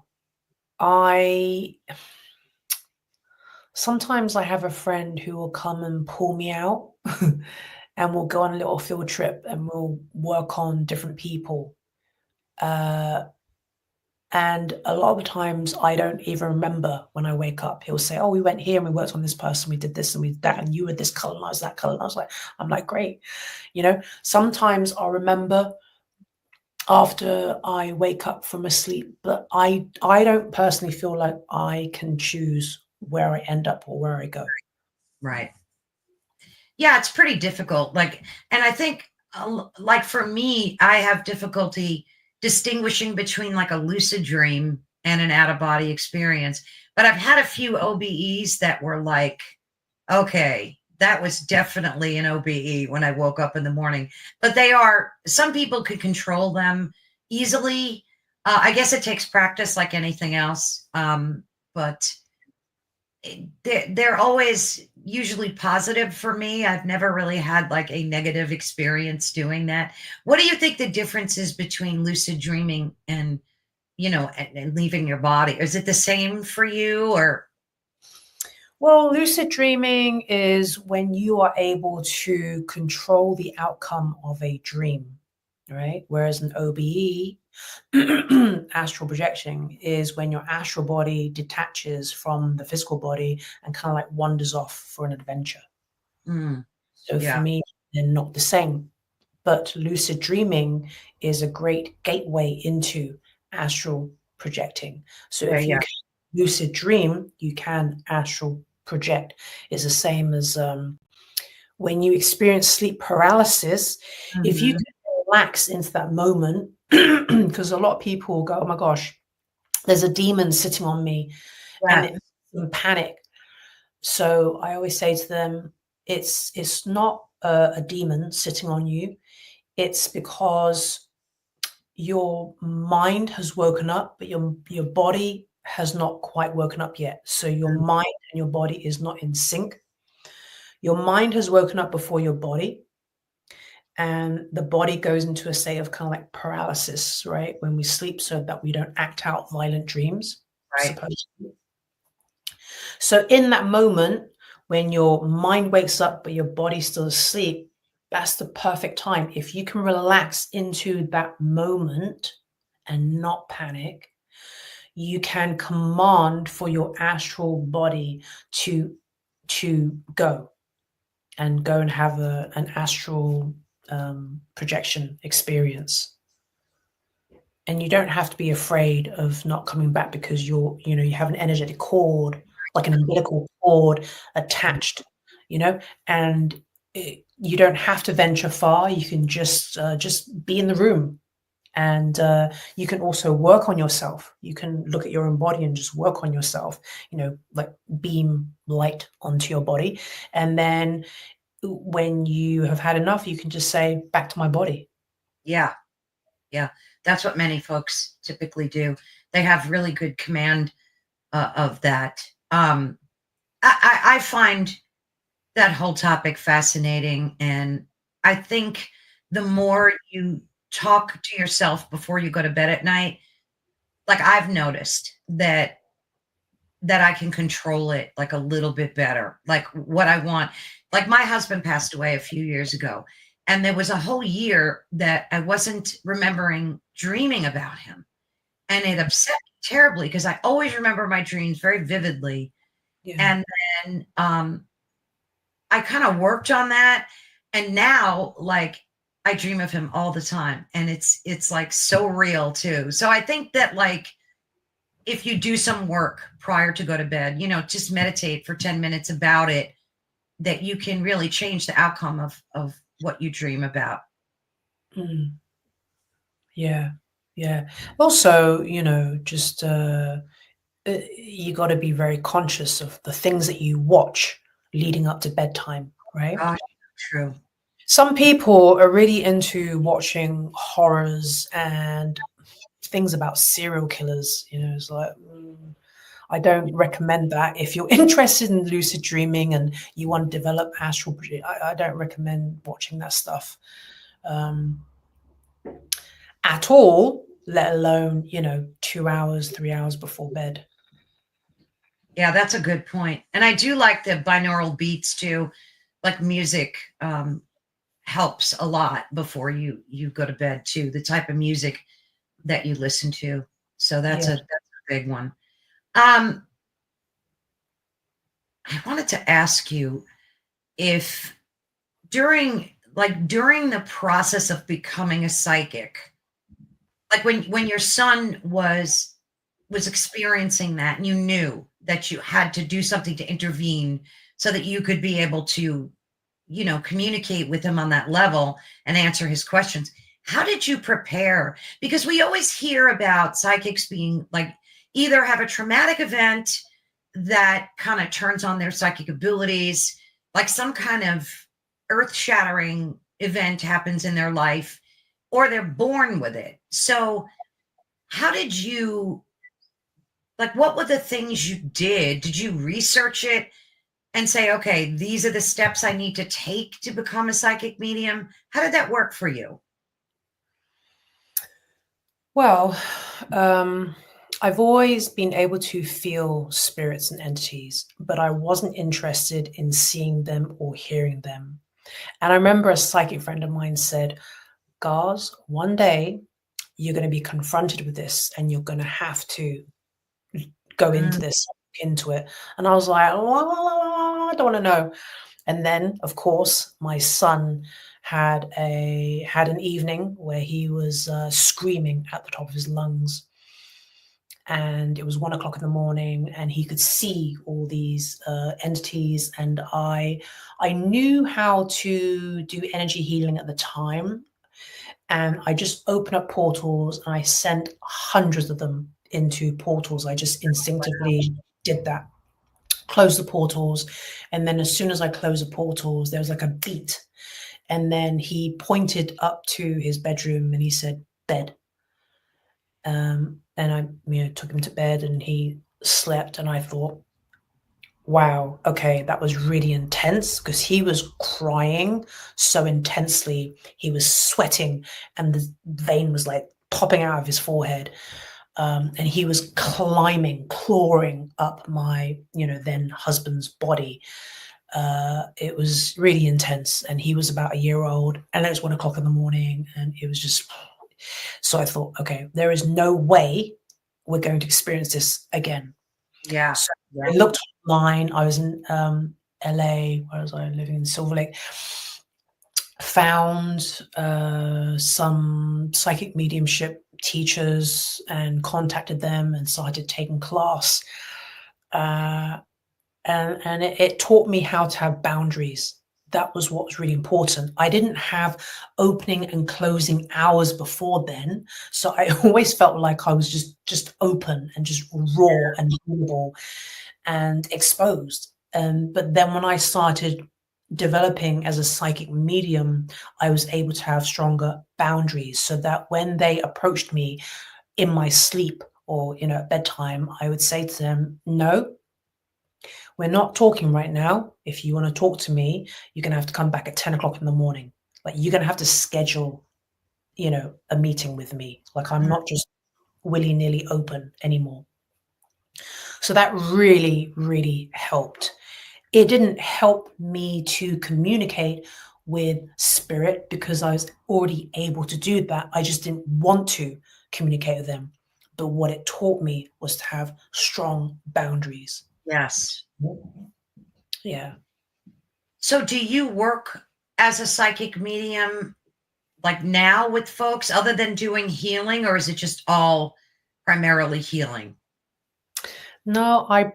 Sometimes I have a friend who will come and pull me out and we'll go on a little field trip and we'll work on different people. And a lot of the times I don't even remember when I wake up. He'll say, oh, we went here and we worked on this person, we did this and we did that, and you were this color and I was that color. And I'm like, great. Sometimes I'll remember after I wake up from a sleep, but I don't personally feel like I can choose where I end up or where I go. Right. Yeah, it's pretty difficult. And I think for me, I have difficulty distinguishing between like a lucid dream and an out of body experience. But I've had a few OBEs that were like, okay, that was definitely an OBE when I woke up in the morning. But some people could control them easily. I guess it takes practice like anything else. But they're always usually positive for me. I've never really had like a negative experience doing that. What do you think the difference is between lucid dreaming and, and leaving your body? Is it the same for you, or? Well, lucid dreaming is when you are able to control the outcome of a dream, right? Whereas an OBE, astral projection, is when your astral body detaches from the physical body and kind of like wanders off for an adventure. So for me, they're not the same. But lucid dreaming is a great gateway into astral projecting. So if you can lucid dream, you can astral project. It's the same as when you experience sleep paralysis. If you can relax into that moment, because a lot of people go, oh my gosh, there's a demon sitting on me, and it makes them panic. So I always say to them, it's not a demon sitting on you. It's because your mind has woken up, but your body has not quite woken up yet. So your mind and your body is not in sync. Your mind has woken up before your body, and the body goes into a state of kind of like paralysis, right? When we sleep, so that we don't act out violent dreams. Right. So in that moment, when your mind wakes up, but your body's still asleep, that's the perfect time. If you can relax into that moment and not panic, you can command for your astral body to go and have an astral projection experience. And you don't have to be afraid of not coming back because you have an energetic cord, like an umbilical cord attached, and you don't have to venture far. You can just be in the room, and you can also work on yourself. You can look at your own body and just work on yourself, like beam light onto your body. And then when you have had enough, you can just say, back to my body. Yeah. Yeah. That's what many folks typically do. They have really good command of that. I find that whole topic fascinating. And I think the more you talk to yourself before you go to bed at night, like I've noticed that I can control it like a little bit better, like what I want. Like my husband passed away a few years ago, and there was a whole year that I wasn't remembering dreaming about him. And it upset me terribly because I always remember my dreams very vividly. Yeah. And then I kind of worked on that. And now like I dream of him all the time. And it's like so real too. So I think that like if you do some work prior to go to bed, just meditate for 10 minutes about it, that you can really change the outcome of what you dream about. Yeah. Also, just you got to be very conscious of the things that you watch leading up to bedtime, right? Gosh, true. Some people are really into watching horrors and things about serial killers. It's like, I don't recommend that. If you're interested in lucid dreaming and you want to develop astral projection, I don't recommend watching that stuff at all, let alone, 2 hours, 3 hours before bed. Yeah, that's a good point. And I do like the binaural beats too. Like music helps a lot before you go to bed too. The type of music that you listen to. So that's a big one. I wanted to ask you if during the process of becoming a psychic, like when your son was experiencing that and you knew that you had to do something to intervene so that you could be able to, communicate with him on that level and answer his questions. How did you prepare? Because we always hear about psychics being like either have a traumatic event that kind of turns on their psychic abilities, like some kind of earth-shattering event happens in their life, or they're born with it. So how did you, like, what were the things you did? Did you research it and say, okay, these are the steps I need to take to become a psychic medium? How did that work for you? Well, I've always been able to feel spirits and entities, but I wasn't interested in seeing them or hearing them. And I remember a psychic friend of mine said, Garz, one day you're going to be confronted with this and you're going to have to go into this, into it. And I was like, oh, I don't want to know. And then, of course, my son had an evening where he was screaming at the top of his lungs. And it was 1 o'clock in the morning and he could see all these entities. And I knew how to do energy healing at the time. And I just opened up portals and I sent hundreds of them into portals. I just instinctively did that. Close the portals. And then as soon as I closed the portals, there was like a beat. And then he pointed up to his bedroom and he said, bed. And I took him to bed and he slept. And I thought, wow, okay, that was really intense because he was crying so intensely. He was sweating and the vein was like popping out of his forehead. And he was clawing up my, then husband's body. It was really intense. And he was about a year old and it was 1 o'clock in the morning. And it was just, so I thought, okay, there is no way we're going to experience this again. Yeah. So I looked online. I was in LA, where was I living in Silver Lake, found some psychic mediumship teachers and contacted them and started taking class. And it taught me how to have boundaries. That was what was really important. I didn't have opening and closing hours before then. So I always felt like I was just open and just raw and vulnerable and exposed. But then when I started developing as a psychic medium, I was able to have stronger boundaries so that when they approached me in my sleep or, at bedtime, I would say to them, no, we're not talking right now. If you want to talk to me, you're going to have to come back at 10 o'clock in the morning. Like you're going to have to schedule, a meeting with me. Like I'm not just willy-nilly open anymore. So that really, really helped. It didn't help me to communicate with spirit because I was already able to do that. I just didn't want to communicate with them. But what it taught me was to have strong boundaries. Yes. Yeah. So do you work as a psychic medium like now with folks other than doing healing, or is it just all primarily healing? No, I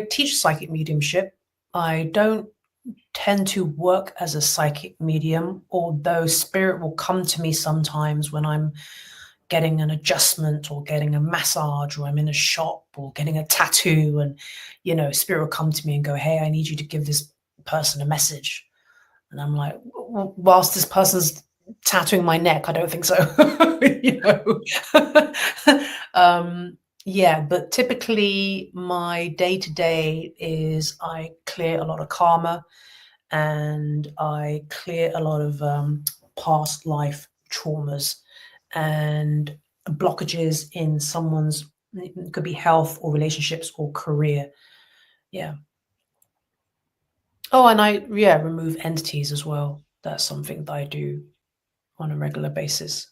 teach psychic mediumship. I don't tend to work as a psychic medium, although spirit will come to me sometimes when I'm getting an adjustment or getting a massage or I'm in a shop or getting a tattoo and, spirit will come to me and go, hey, I need you to give this person a message. And I'm like, whilst this person's tattooing my neck, I don't think so. Yeah, but typically my day-to-day is I clear a lot of karma and I clear a lot of past life traumas and blockages in someone's, it could be health or relationships or career. Yeah. Oh, and I remove entities as well. That's something that I do on a regular basis.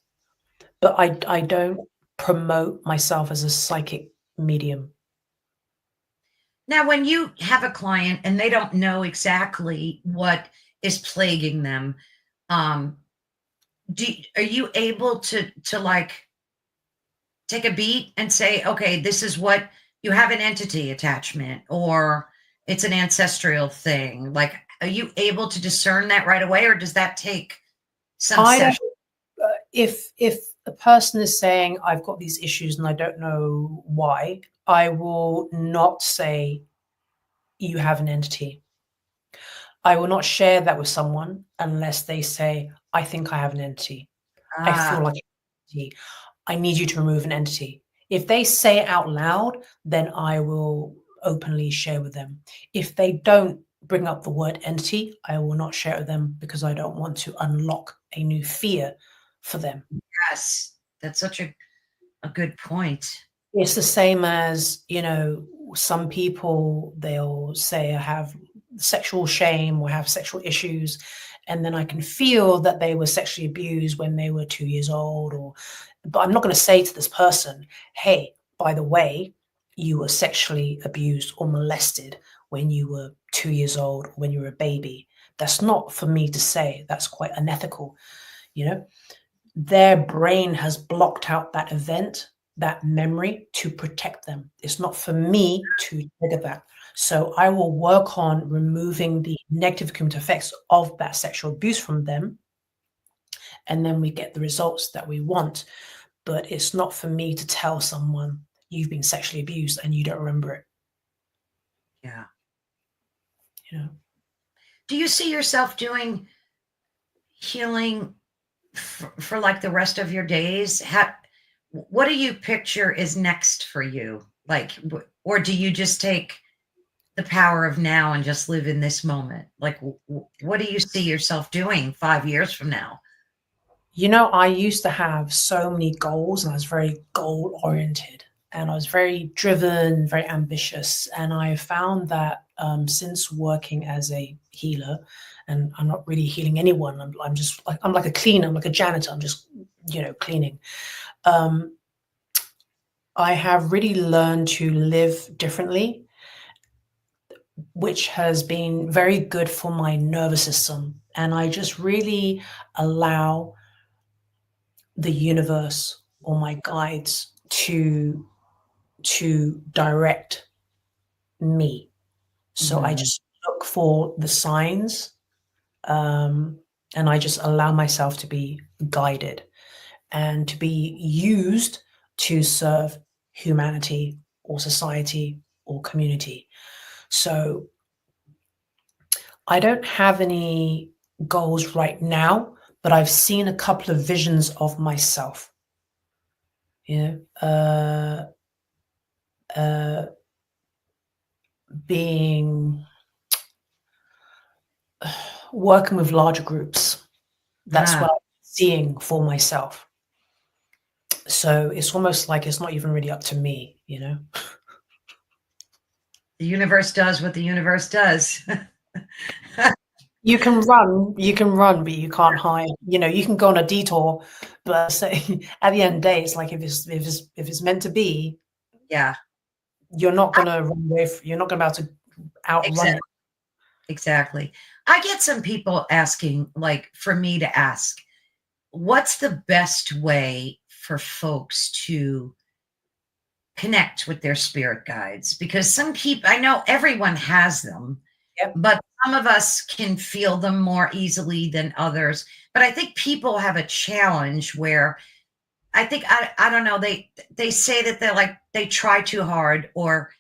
But I don't promote myself as a psychic medium. Now, when you have a client and they don't know exactly what is plaguing them, are you able to like take a beat and say, okay, this is what you have, an entity attachment, or it's an ancestral thing? Like, are you able to discern that right away, or does that take some session? If a person is saying I've got these issues and I don't know why, I will not say you have an entity. I will not share that with someone unless they say, I think I have an entity. I feel like an entity. I need you to remove an entity. If they say it out loud, then I will openly share with them. If they don't bring up the word entity, I will not share it with them because I don't want to unlock a new fear for them. Yes, that's such a good point. It's the same as, some people, they'll say I have sexual shame or have sexual issues, and then I can feel that they were sexually abused when they were 2 years old, but I'm not going to say to this person, hey, by the way, you were sexually abused or molested when you were 2 years old or when you were a baby. That's not for me to say. That's quite unethical. Their brain has blocked out that event, that memory, to protect them. It's not for me to trigger that. So I will work on removing the negative cumulative effects of that sexual abuse from them. And then we get the results that we want. But it's not for me to tell someone you've been sexually abused and you don't remember it. Yeah. Do you see yourself doing healing for like the rest of your days? What do you picture is next for you? Like, or do you just take the power of now and just live in this moment? Like, what do you see yourself doing 5 years from now? I used to have so many goals and I was very goal oriented and I was very driven, very ambitious. And I found that since working as a healer, and I'm not really healing anyone, I'm just like, I'm like a cleaner, I'm like a janitor, I'm just, cleaning. I have really learned to live differently, which has been very good for my nervous system. And I just really allow the universe or my guides to direct me. So I just look for the signs, and I just allow myself to be guided and to be used to serve humanity or society or community. So I don't have any goals right now, but I've seen a couple of visions of myself. Working with larger groups. That's what I'm seeing for myself. So it's almost like it's not even really up to me, The universe does what the universe does. You can run, but you can't hide. You can go on a detour, but at the end of the day, it's like if it's meant to be, yeah, you're not gonna run away. You're not gonna be able to outrun it. Exactly. I get some people asking, like, for me to ask, what's the best way for folks to connect with their spirit guides? Because some people, I know everyone has them, but some of us can feel them more easily than others. But I think people have a challenge where I think, I don't know, they say that they try too hard or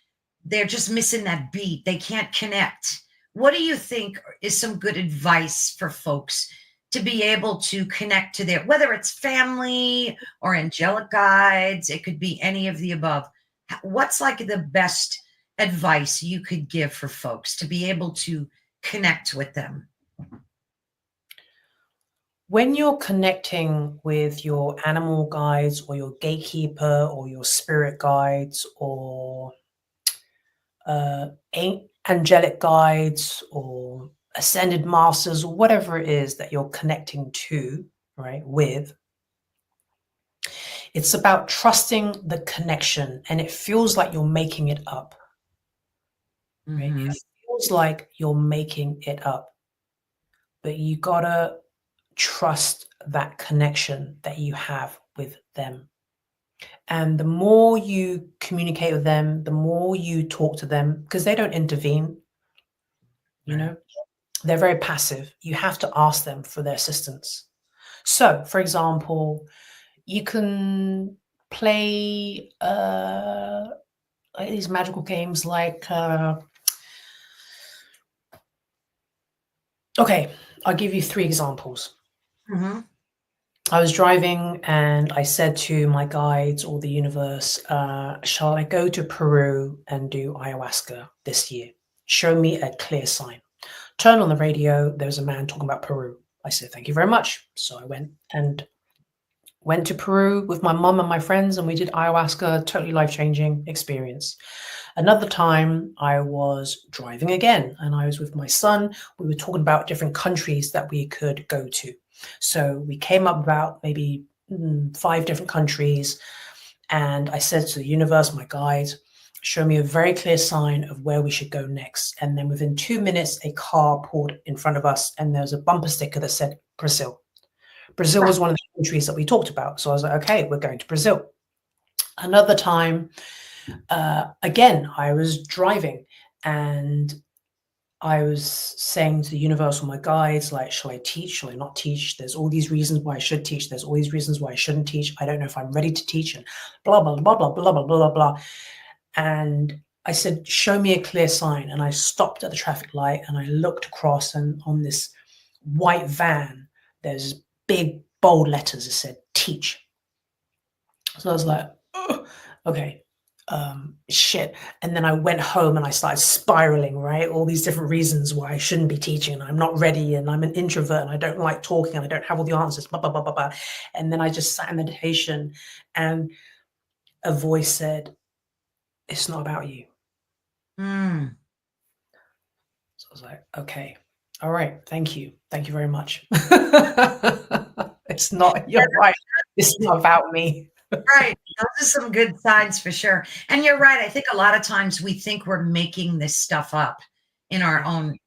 they're just missing that beat. They can't connect. What do you think is some good advice for folks to be able to connect to whether it's family or angelic guides, it could be any of the above. what's like the best advice you could give for folks to be able to connect with them? When you're connecting with your animal guides or your gatekeeper or your spirit guides or angelic guides or ascended masters or whatever it is that you're connecting to, right, with, it's about trusting the connection, and it feels like you're making it up. Right? Mm-hmm. It feels like you're making it up, but you gotta trust that connection that you have with them. And the more you communicate with them, the more you talk to them, because they don't intervene, you know, they're very passive. You have to ask them for their assistance. So, for example, you can play these magical games like, okay, I'll give you 3 examples. Mm-hmm. I was driving and I said to my guides or the universe, shall I go to Peru and do ayahuasca this year? Show me a clear sign. Turn on the radio. There's a man talking about Peru. I said, thank you very much. So I went to Peru with my mum and my friends, and we did ayahuasca, totally life-changing experience. Another time I was driving again, and I was with my son. We were talking about different countries that we could go to. So we came up about maybe 5 different countries, and I said to the universe, my guide, show me a very clear sign of where we should go next. And then within 2 minutes, a car pulled in front of us, and there was a bumper sticker that said Brazil. Brazil was one of the countries that we talked about. So I was like, okay, we're going to Brazil. Another time, again, I was driving and I was saying to the universe, my guides, like, shall I teach? Shall I not teach? There's all these reasons why I should teach. There's all these reasons why I shouldn't teach. I don't know if I'm ready to teach, and blah, blah, blah, blah, blah, blah, blah, blah. And I said, show me a clear sign. And I stopped at the traffic light and I looked across, and on this white van, there's big bold letters that said teach. So I was like, oh, okay, shit. And then I went home and I started spiraling, right? All these different reasons why I shouldn't be teaching, and I'm not ready, and I'm an introvert, and I don't like talking, and I don't have all the answers, blah, blah, blah, blah, blah. And then I just sat in meditation, and a voice said, it's not about you. Mm. So I was like, okay, all right, thank you very much. It's not, you're right, it's not about me. Right. Those are some good signs for sure. And you're right. I think a lot of times we think we're making this stuff up in our own,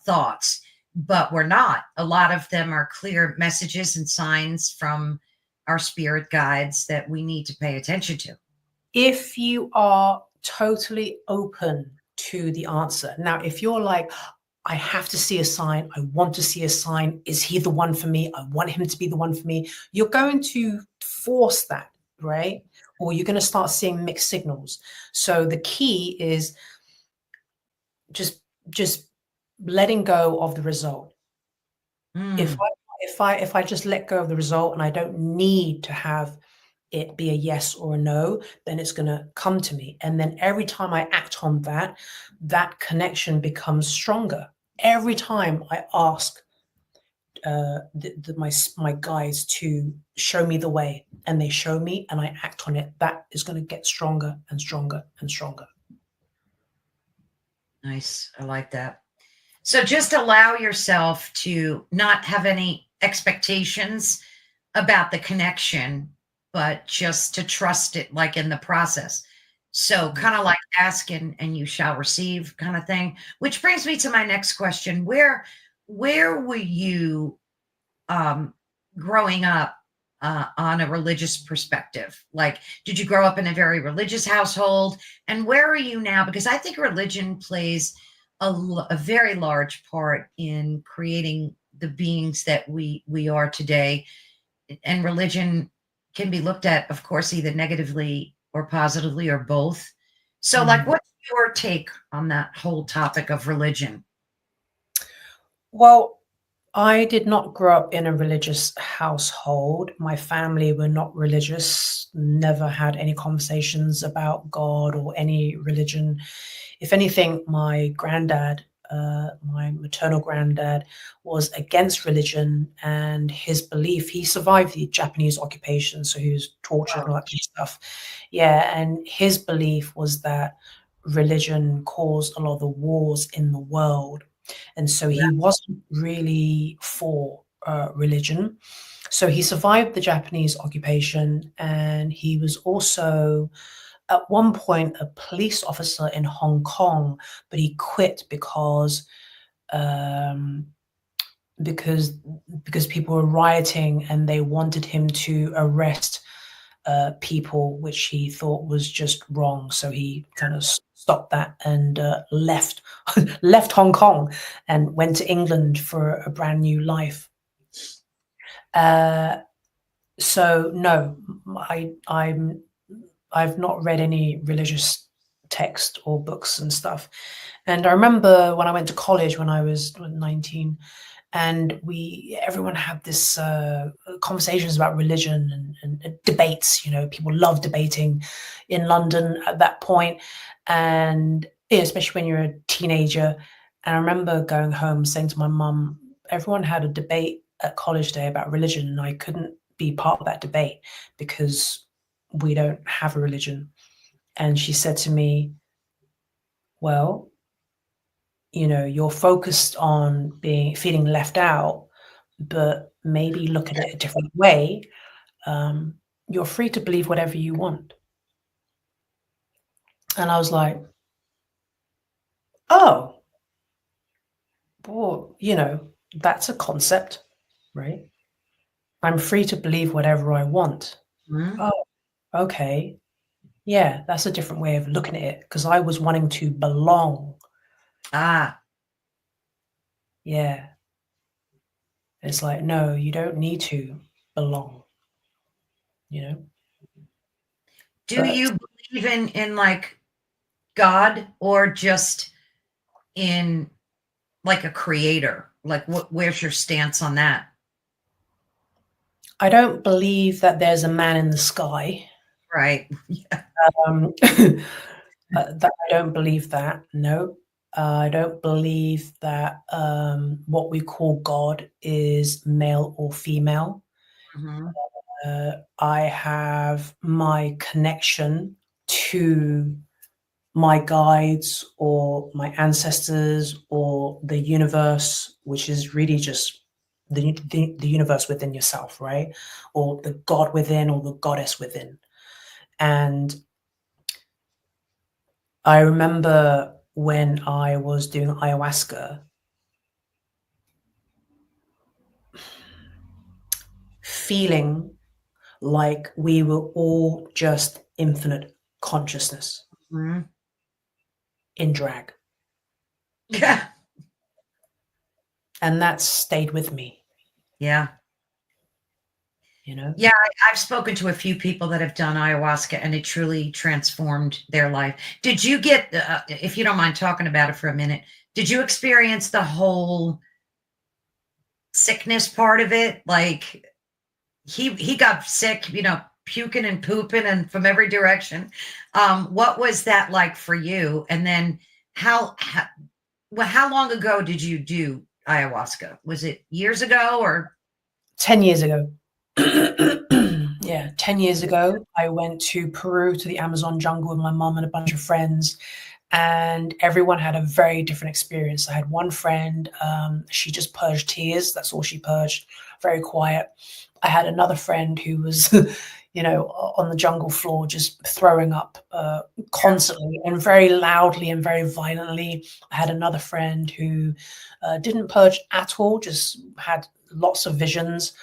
thoughts, but we're not. A lot of them are clear messages and signs from our spirit guides that we need to pay attention to. If you are totally open to the answer. Now, if you're like, I have to see a sign, I want to see a sign, is he the one for me? I want him to be the one for me. You're going to force that, right? Or you're going to start seeing mixed signals. So the key is just letting go of the result. If I just let go of the result and I don't need to have it be a yes or a no, then it's going to come to me. And then every time I act on that, that connection becomes stronger. Every time I ask my guides to show me the way, and they show me and I act on it, that is going to get stronger and stronger and stronger. Nice. I like that. So just allow yourself to not have any expectations about the connection, but just to trust it, like in the process. So kind of like ask and you shall receive kind of thing, which brings me to my next question. Where were you growing up on a religious perspective? Like, did you grow up in a very religious household? And where are you now? Because I think religion plays a very large part in creating the beings that we are today. And religion can be looked at, of course, either negatively or positively or both. So like, what's your take on that whole topic of religion? Well, I did not grow up in a religious household. My family were not religious, never had any conversations about God or any religion. If anything, my granddad, my maternal granddad, was against religion, and his belief, he survived the Japanese occupation, so he was tortured and all that kind of stuff. Yeah, and his belief was that religion caused a lot of the wars in the world. And so he wasn't really for religion. So he survived the Japanese occupation, and he was also at one point a police officer in Hong Kong, but he quit um, because people were rioting and they wanted him to arrest people, which he thought was just wrong. So he kind of stopped that and left left Hong Kong and went to England for a brand new life. So no, I've not read any religious text or books and stuff. And I remember when I went to college when I was 19, and everyone had this conversations about religion and debates. You know, people love debating in London at that point, and especially when you're a teenager. And I remember going home saying to my mum, everyone had a debate at college day about religion, and I couldn't be part of that debate because we don't have a religion. And she said to me, well, you know, you're focused on feeling left out, but maybe look at it a different way. You're free to believe whatever you want. And I was like, oh, well, you know, that's a concept, right? I'm free to believe whatever I want. Mm-hmm. Oh, okay. Yeah, that's a different way of looking at it, because I was wanting to belong. Yeah. It's like, no, you don't need to belong, you know? Do you believe in like God, or just in like a creator? Like where's your stance on that? I don't believe that there's a man in the sky. Right. That I don't believe that. No. I don't believe that what we call God is male or female. Mm-hmm. I have my connection to my guides or my ancestors or the universe, which is really just the universe within yourself, right? Or the God within, or the goddess within. And I remember when I was doing ayahuasca, feeling like we were all just infinite consciousness Mm-hmm. in drag. Yeah. And that stayed with me. Yeah. You know? Yeah, I've spoken to a few people that have done ayahuasca, and it truly transformed their life. Did you get, if you don't mind talking about it for a minute, did you experience the whole sickness part of it? Like he got sick, you know, puking and pooping and from every direction. What was that like for you? And then how long ago did you do ayahuasca? Was it years ago or 10 years ago? Yeah, 10 years ago, I went to Peru, to the Amazon jungle with my mum and a bunch of friends, and everyone had a very different experience. I had one friend, she just purged tears. That's all she purged, very quiet. I had another friend who was, you know, on the jungle floor, just throwing up constantly and very loudly and very violently. I had another friend who didn't purge at all, just had lots of visions.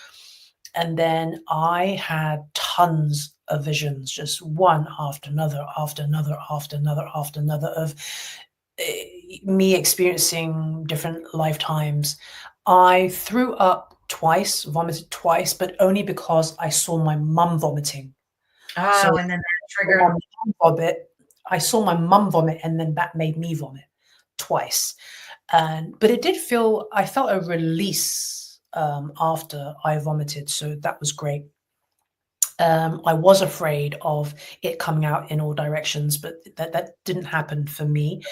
And then I had tons of visions, just one after another, after another, after another, after another, of me experiencing different lifetimes. I threw up twice, vomited twice, but only because I saw my mum vomiting. oh, and then that triggered. I saw my mum vomit, and then that made me vomit twice. But it did feel, I felt a release after I vomited, so that was great. I was afraid of it coming out in all directions, but that didn't happen for me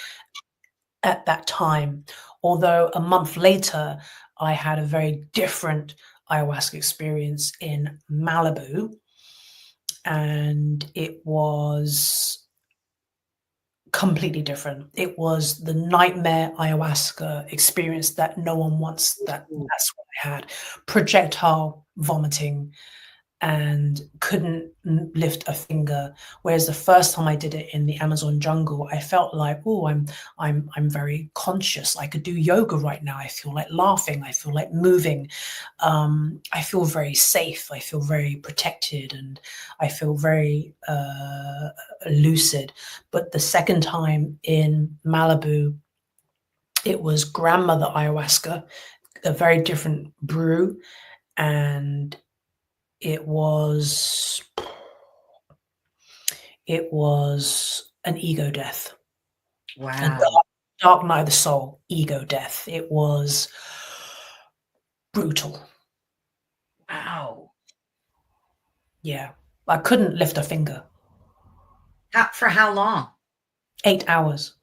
at that time. Although a month later, I had a very different ayahuasca experience in Malibu, and it was completely different. It was the nightmare ayahuasca experience that no one wants. That's what I had. Projectile vomiting, and couldn't lift a finger. Whereas the first time I did it in the Amazon jungle, I felt like, oh, I'm very conscious. I could do yoga right now. I feel like laughing. I feel like moving. I feel very safe. I feel very protected, and I feel very lucid. But the second time in Malibu, it was grandmother ayahuasca, a very different brew, and it was an ego death. Wow. A dark night of the soul, ego death. It was brutal. Wow. Yeah. I couldn't lift a finger. For how long? 8 hours.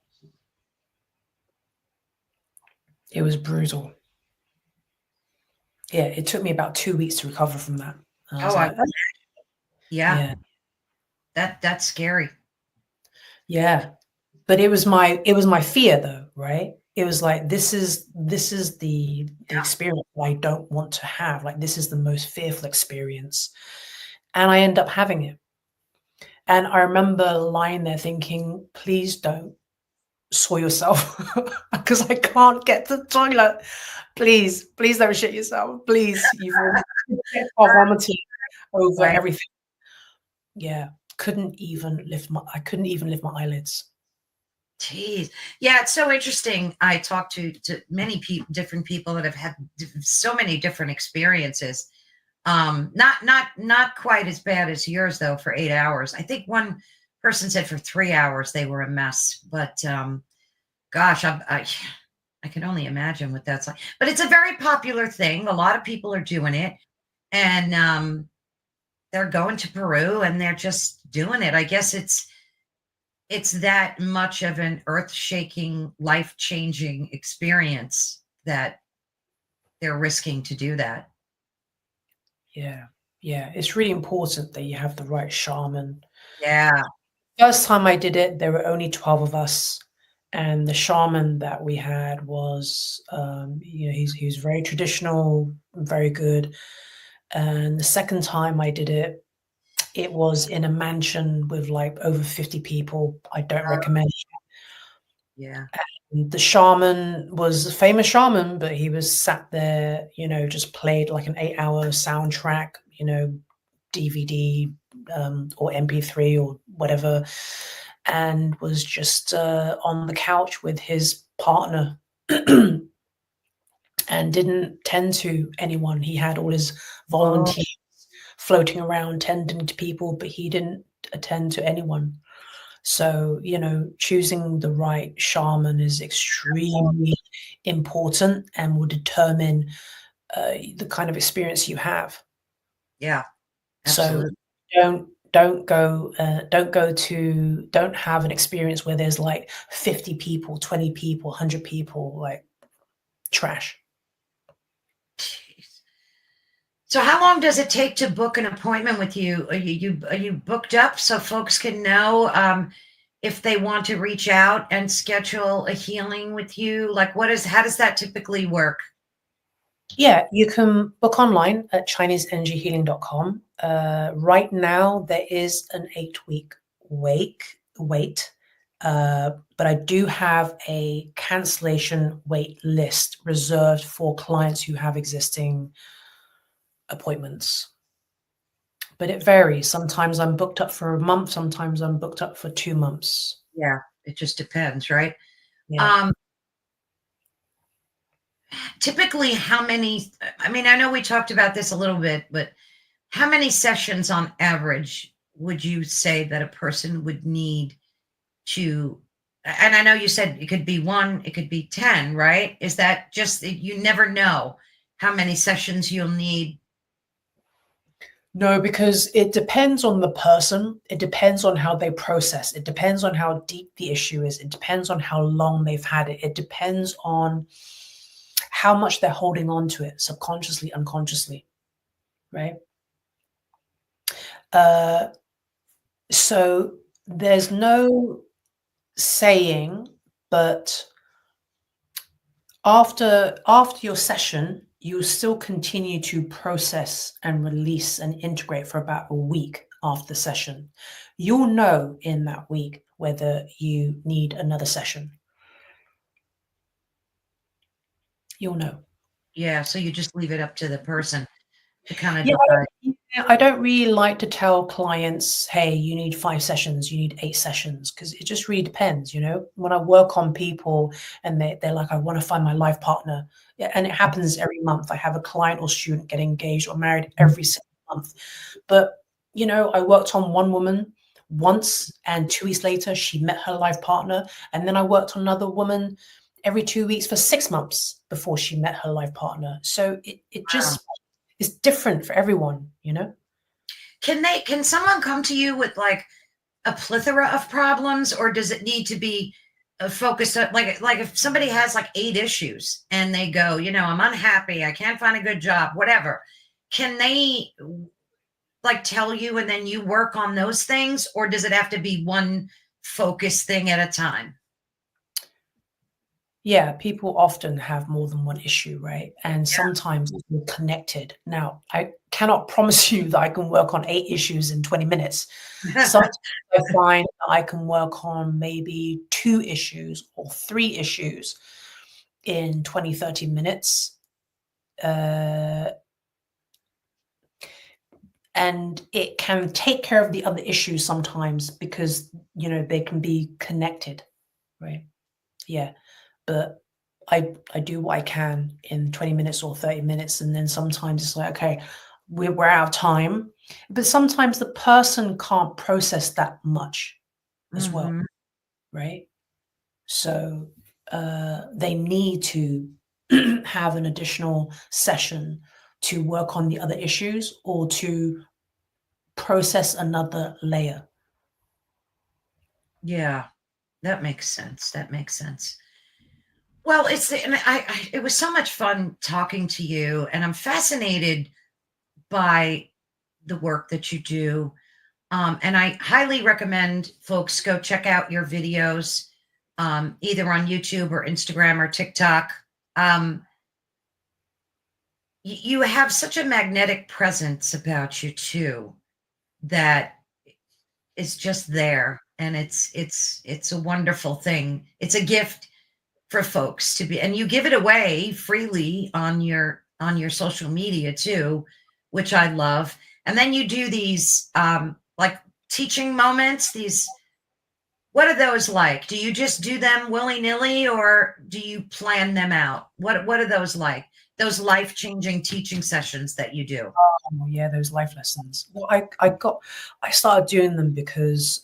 It was brutal. Yeah, it took me about 2 weeks to recover from that. Yeah. That's scary. Yeah. But it was my fear though, right? It was like, this is the experience I don't want to have. Like, this is the most fearful experience. And I end up having it. And I remember lying there thinking, please don't soil yourself because I can't get to the toilet. Please don't shit yourself. Please, you've vomited over everything. Yeah, couldn't even lift my eyelids. Jeez. Yeah, it's so interesting. I talked to many different people that have had so many different experiences. Not quite as bad as yours though, for 8 hours. I think one person said for 3 hours they were a mess, but gosh, I can only imagine what that's like. But it's a very popular thing. A lot of people are doing it, and they're going to Peru and they're just doing it. I guess it's that much of an earth-shaking, life-changing experience that they're risking to do that. Yeah. It's really important that you have the right shaman. Yeah. First time I did it, there were only 12 of us. And the shaman that we had was, he was very traditional, very good. And the second time I did it, it was in a mansion with like over 50 people. I don't recommend it. Yeah. And the shaman was a famous shaman, but he was sat there, just played like an 8-hour soundtrack, DVD or MP3 or whatever, and was just on the couch with his partner and didn't tend to anyone. He had all his volunteers floating around tending to people, but he didn't attend to anyone. So, choosing the right shaman is extremely important and will determine the kind of experience you have. Yeah, absolutely. So don't have an experience where there's like 50 people, 20 people, 100 people, like trash. Jeez. So how long does it take to book an appointment with you? Are you booked up so folks can know if they want to reach out and schedule a healing with you? Like, how does that typically work? Yeah, you can book online at ChineseEnergyHealing.com. Right now, there is an 8-week wait, but I do have a cancellation wait list reserved for clients who have existing appointments. But it varies. Sometimes I'm booked up for a month. Sometimes I'm booked up for 2 months. Yeah, it just depends, right? Yeah. Typically, how many? I mean, I know we talked about this a little bit, but how many sessions on average would you say that a person would need to and I know you said it could be 1, it could be 10, right? Is that just, you never know how many sessions you'll need? No, because it depends on the person. It depends on how they process. It depends on how deep the issue is. It depends on how long they've had it. It depends on how much they're holding on to it, subconsciously, unconsciously, right? So there's no saying, but after your session, you still continue to process and release and integrate for about a week after the session. You'll know in that week whether you need another session. You'll know. Yeah, so you just leave it up to the person to kind of Yeah, decide. I don't really like to tell clients, hey, you need 5 sessions, you need 8 sessions, because it just really depends, you know. When I work on people and they're like, I want to find my life partner, and it happens every month. I have a client or student get engaged or married every single month. But, you know, I worked on one woman once, and 2 weeks later, she met her life partner. And then I worked on another woman every 2 weeks for 6 months before she met her life partner. So it just is different for everyone, you know. Can someone come to you with like a plethora of problems, or does it need to be focused on, like if somebody has like 8 issues and they go, you know, I'm unhappy, I can't find a good job, whatever, can they like tell you and then you work on those things, or does it have to be one focused thing at a time? Yeah, people often have more than one issue, right? And sometimes they're connected. Now, I cannot promise you that I can work on 8 issues in 20 minutes. Sometimes I find that I can work on maybe 2 issues or 3 issues in 20, 30 minutes. And it can take care of the other issues sometimes because, you know, they can be connected, right? Yeah. But I do what I can in 20 minutes or 30 minutes. And then sometimes it's like, okay, we're out of time. But sometimes the person can't process that much as well, right? So they need to have an additional session to work on the other issues or to process another layer. Yeah, that makes sense. That makes sense. Well, it was so much fun talking to you, and I'm fascinated by the work that you do. And I highly recommend folks go check out your videos, either on YouTube or Instagram or TikTok. You have such a magnetic presence about you too, that is just there, and it's a wonderful thing. It's a gift for folks to be, and you give it away freely on your social media too, which I love. And then you do these like teaching moments, these, what are those like? Do you just do them willy-nilly, or do you plan them out? What are those like, those life-changing teaching sessions that you do? Oh yeah, those life lessons. Well, I started doing them because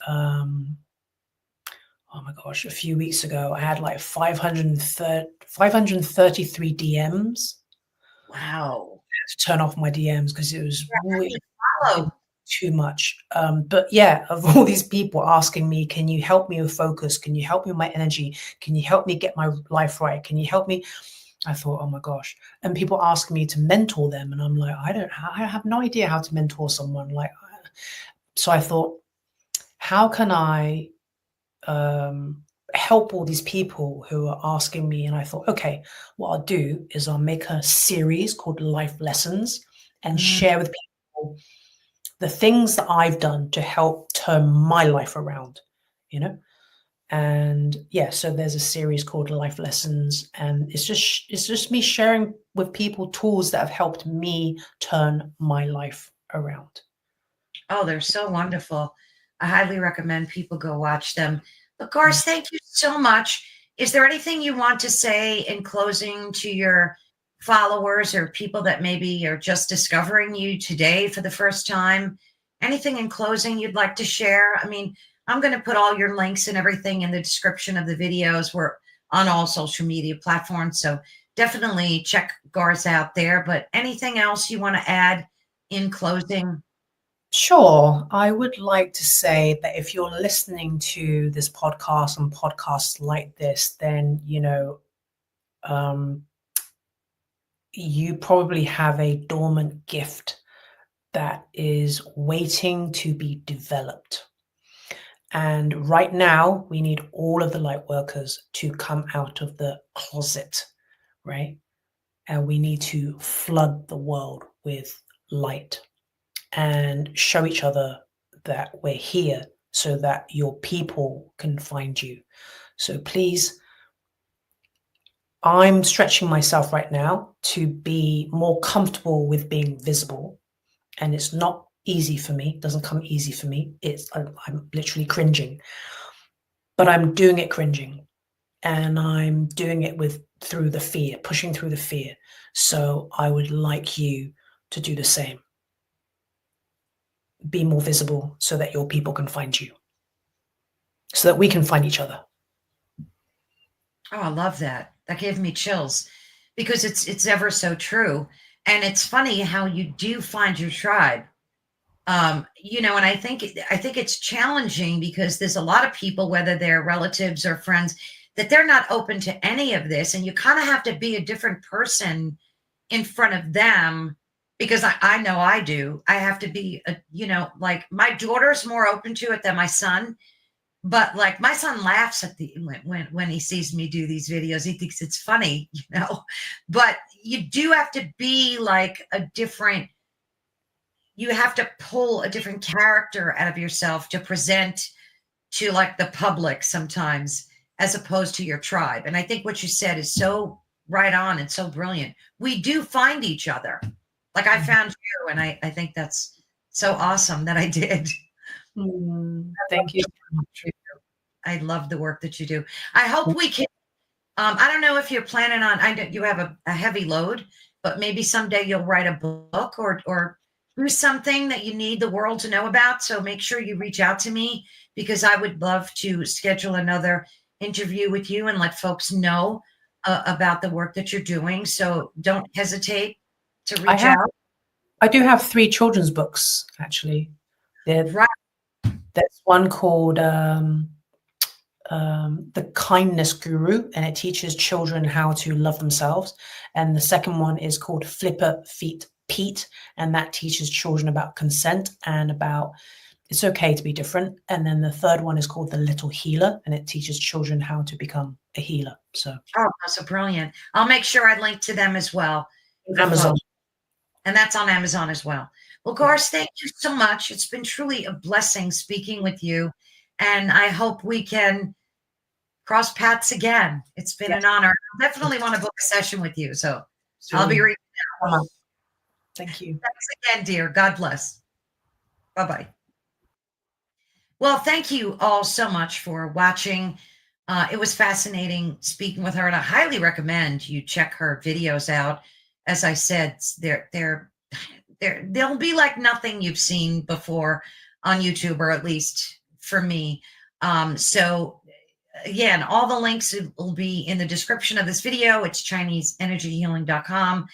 oh my gosh, a few weeks ago I had like 533 DMs. Wow. I had to turn off my DMs because it was really Follow. too much. But yeah, of all these people asking me, can you help me with focus? Can you help me with my energy? Can you help me get my life right? Can you help me? I thought, oh my gosh. And people ask me to mentor them. And I'm like, I have no idea how to mentor someone. Like, so I thought, how can I help all these people who are asking me? And I thought, okay, what I'll do is I'll make a series called Life Lessons and share with people the things that I've done to help turn my life around, you know? And yeah, so there's a series called Life Lessons, and it's just me sharing with people tools that have helped me turn my life around. Oh, they're so wonderful. I highly recommend people go watch them. But Garz, thank you so much. Is there anything you want to say in closing to your followers or people that maybe are just discovering you today for the first time? Anything in closing you'd like to share? I mean, I'm going to put all your links and everything in the description of the videos. We're on all social media platforms, so definitely check Garz out there. But anything else you want to add in closing? Sure. I would like to say that if you're listening to this podcast and podcasts like this, then, you probably have a dormant gift that is waiting to be developed. And right now, we need all of the light workers to come out of the closet, right? And we need to flood the world with light and show each other that we're here so that your people can find you. So please, I'm stretching myself right now to be more comfortable with being visible. And it's not easy for me. It doesn't come easy for me. I'm literally cringing, but I'm doing it cringing, and I'm doing it through the fear, pushing through the fear. So I would like you to do the same. Be more visible so that your people can find you, so that we can find each other. Oh, I love that. That gave me chills, because it's ever so true. And it's funny how you do find your tribe. And I think it's challenging because there's a lot of people, whether they're relatives or friends, that they're not open to any of this. And you kind of have to be a different person in front of them, because I know I do. I have to be, like my daughter's more open to it than my son. But like my son laughs at when he sees me do these videos. He thinks it's funny, but you do have to be like you have to pull a different character out of yourself to present to like the public sometimes, as opposed to your tribe. And I think what you said is so right on and so brilliant. We do find each other. Like I found you, and I think that's so awesome that I did. Thank you. I love the work that you do. I hope we can, I don't know if you're planning on, I know you have a heavy load, but maybe someday you'll write a book or do something that you need the world to know about. So make sure you reach out to me, because I would love to schedule another interview with you and let folks know about the work that you're doing. So don't hesitate to reach out. I do have 3 children's books, actually. Right. There's one called The Kindness Guru, and it teaches children how to love themselves. And the second one is called Flipper Feet Pete, and that teaches children about consent and about it's okay to be different. And then the third one is called The Little Healer, and it teaches children how to become a healer. So so brilliant. I'll make sure I link to them as well. Amazon. And that's on Amazon as well. Well, Garz, thank you so much. It's been truly a blessing speaking with you. And I hope we can cross paths again. It's been an honor. I definitely want to book a session with you. So I'll be reaching out. Thank you. Thanks again, dear. God bless. Bye-bye. Well, thank you all so much for watching. It was fascinating speaking with her, and I highly recommend you check her videos out. As I said, they'll be like nothing you've seen before on YouTube, or at least for me. So again, all the links will be in the description of this video. It's ChineseEnergyHealing.com,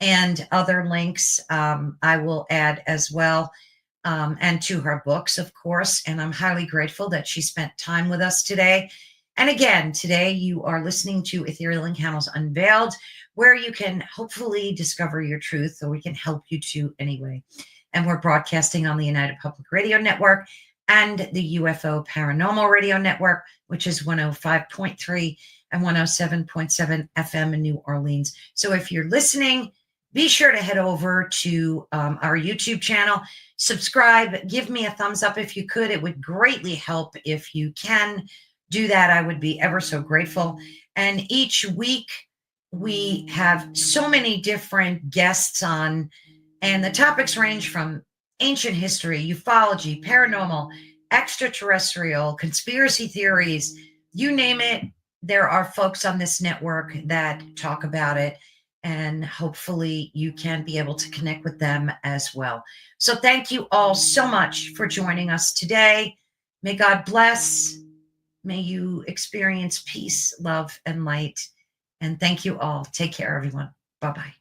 and other links I will add as well, and to her books, of course. And I'm highly grateful that she spent time with us today. And again, today you are listening to Ethereal Encounters Unveiled, where you can hopefully discover your truth, or we can help you to anyway. And we're broadcasting on the United Public Radio Network and the UFO Paranormal Radio Network, which is 105.3 and 107.7 FM in New Orleans. So if you're listening, be sure to head over to our YouTube channel, subscribe, give me a thumbs up if you could. It would greatly help if you can do that. I would be ever so grateful. And each week we have so many different guests on, and the topics range from ancient history, ufology, paranormal, extraterrestrial, conspiracy theories, you name it. There are folks on this network that talk about it, and hopefully you can be able to connect with them as well. So thank you all so much for joining us today. May God bless. May you experience peace, love, and light. And thank you all. Take care, everyone. Bye-bye.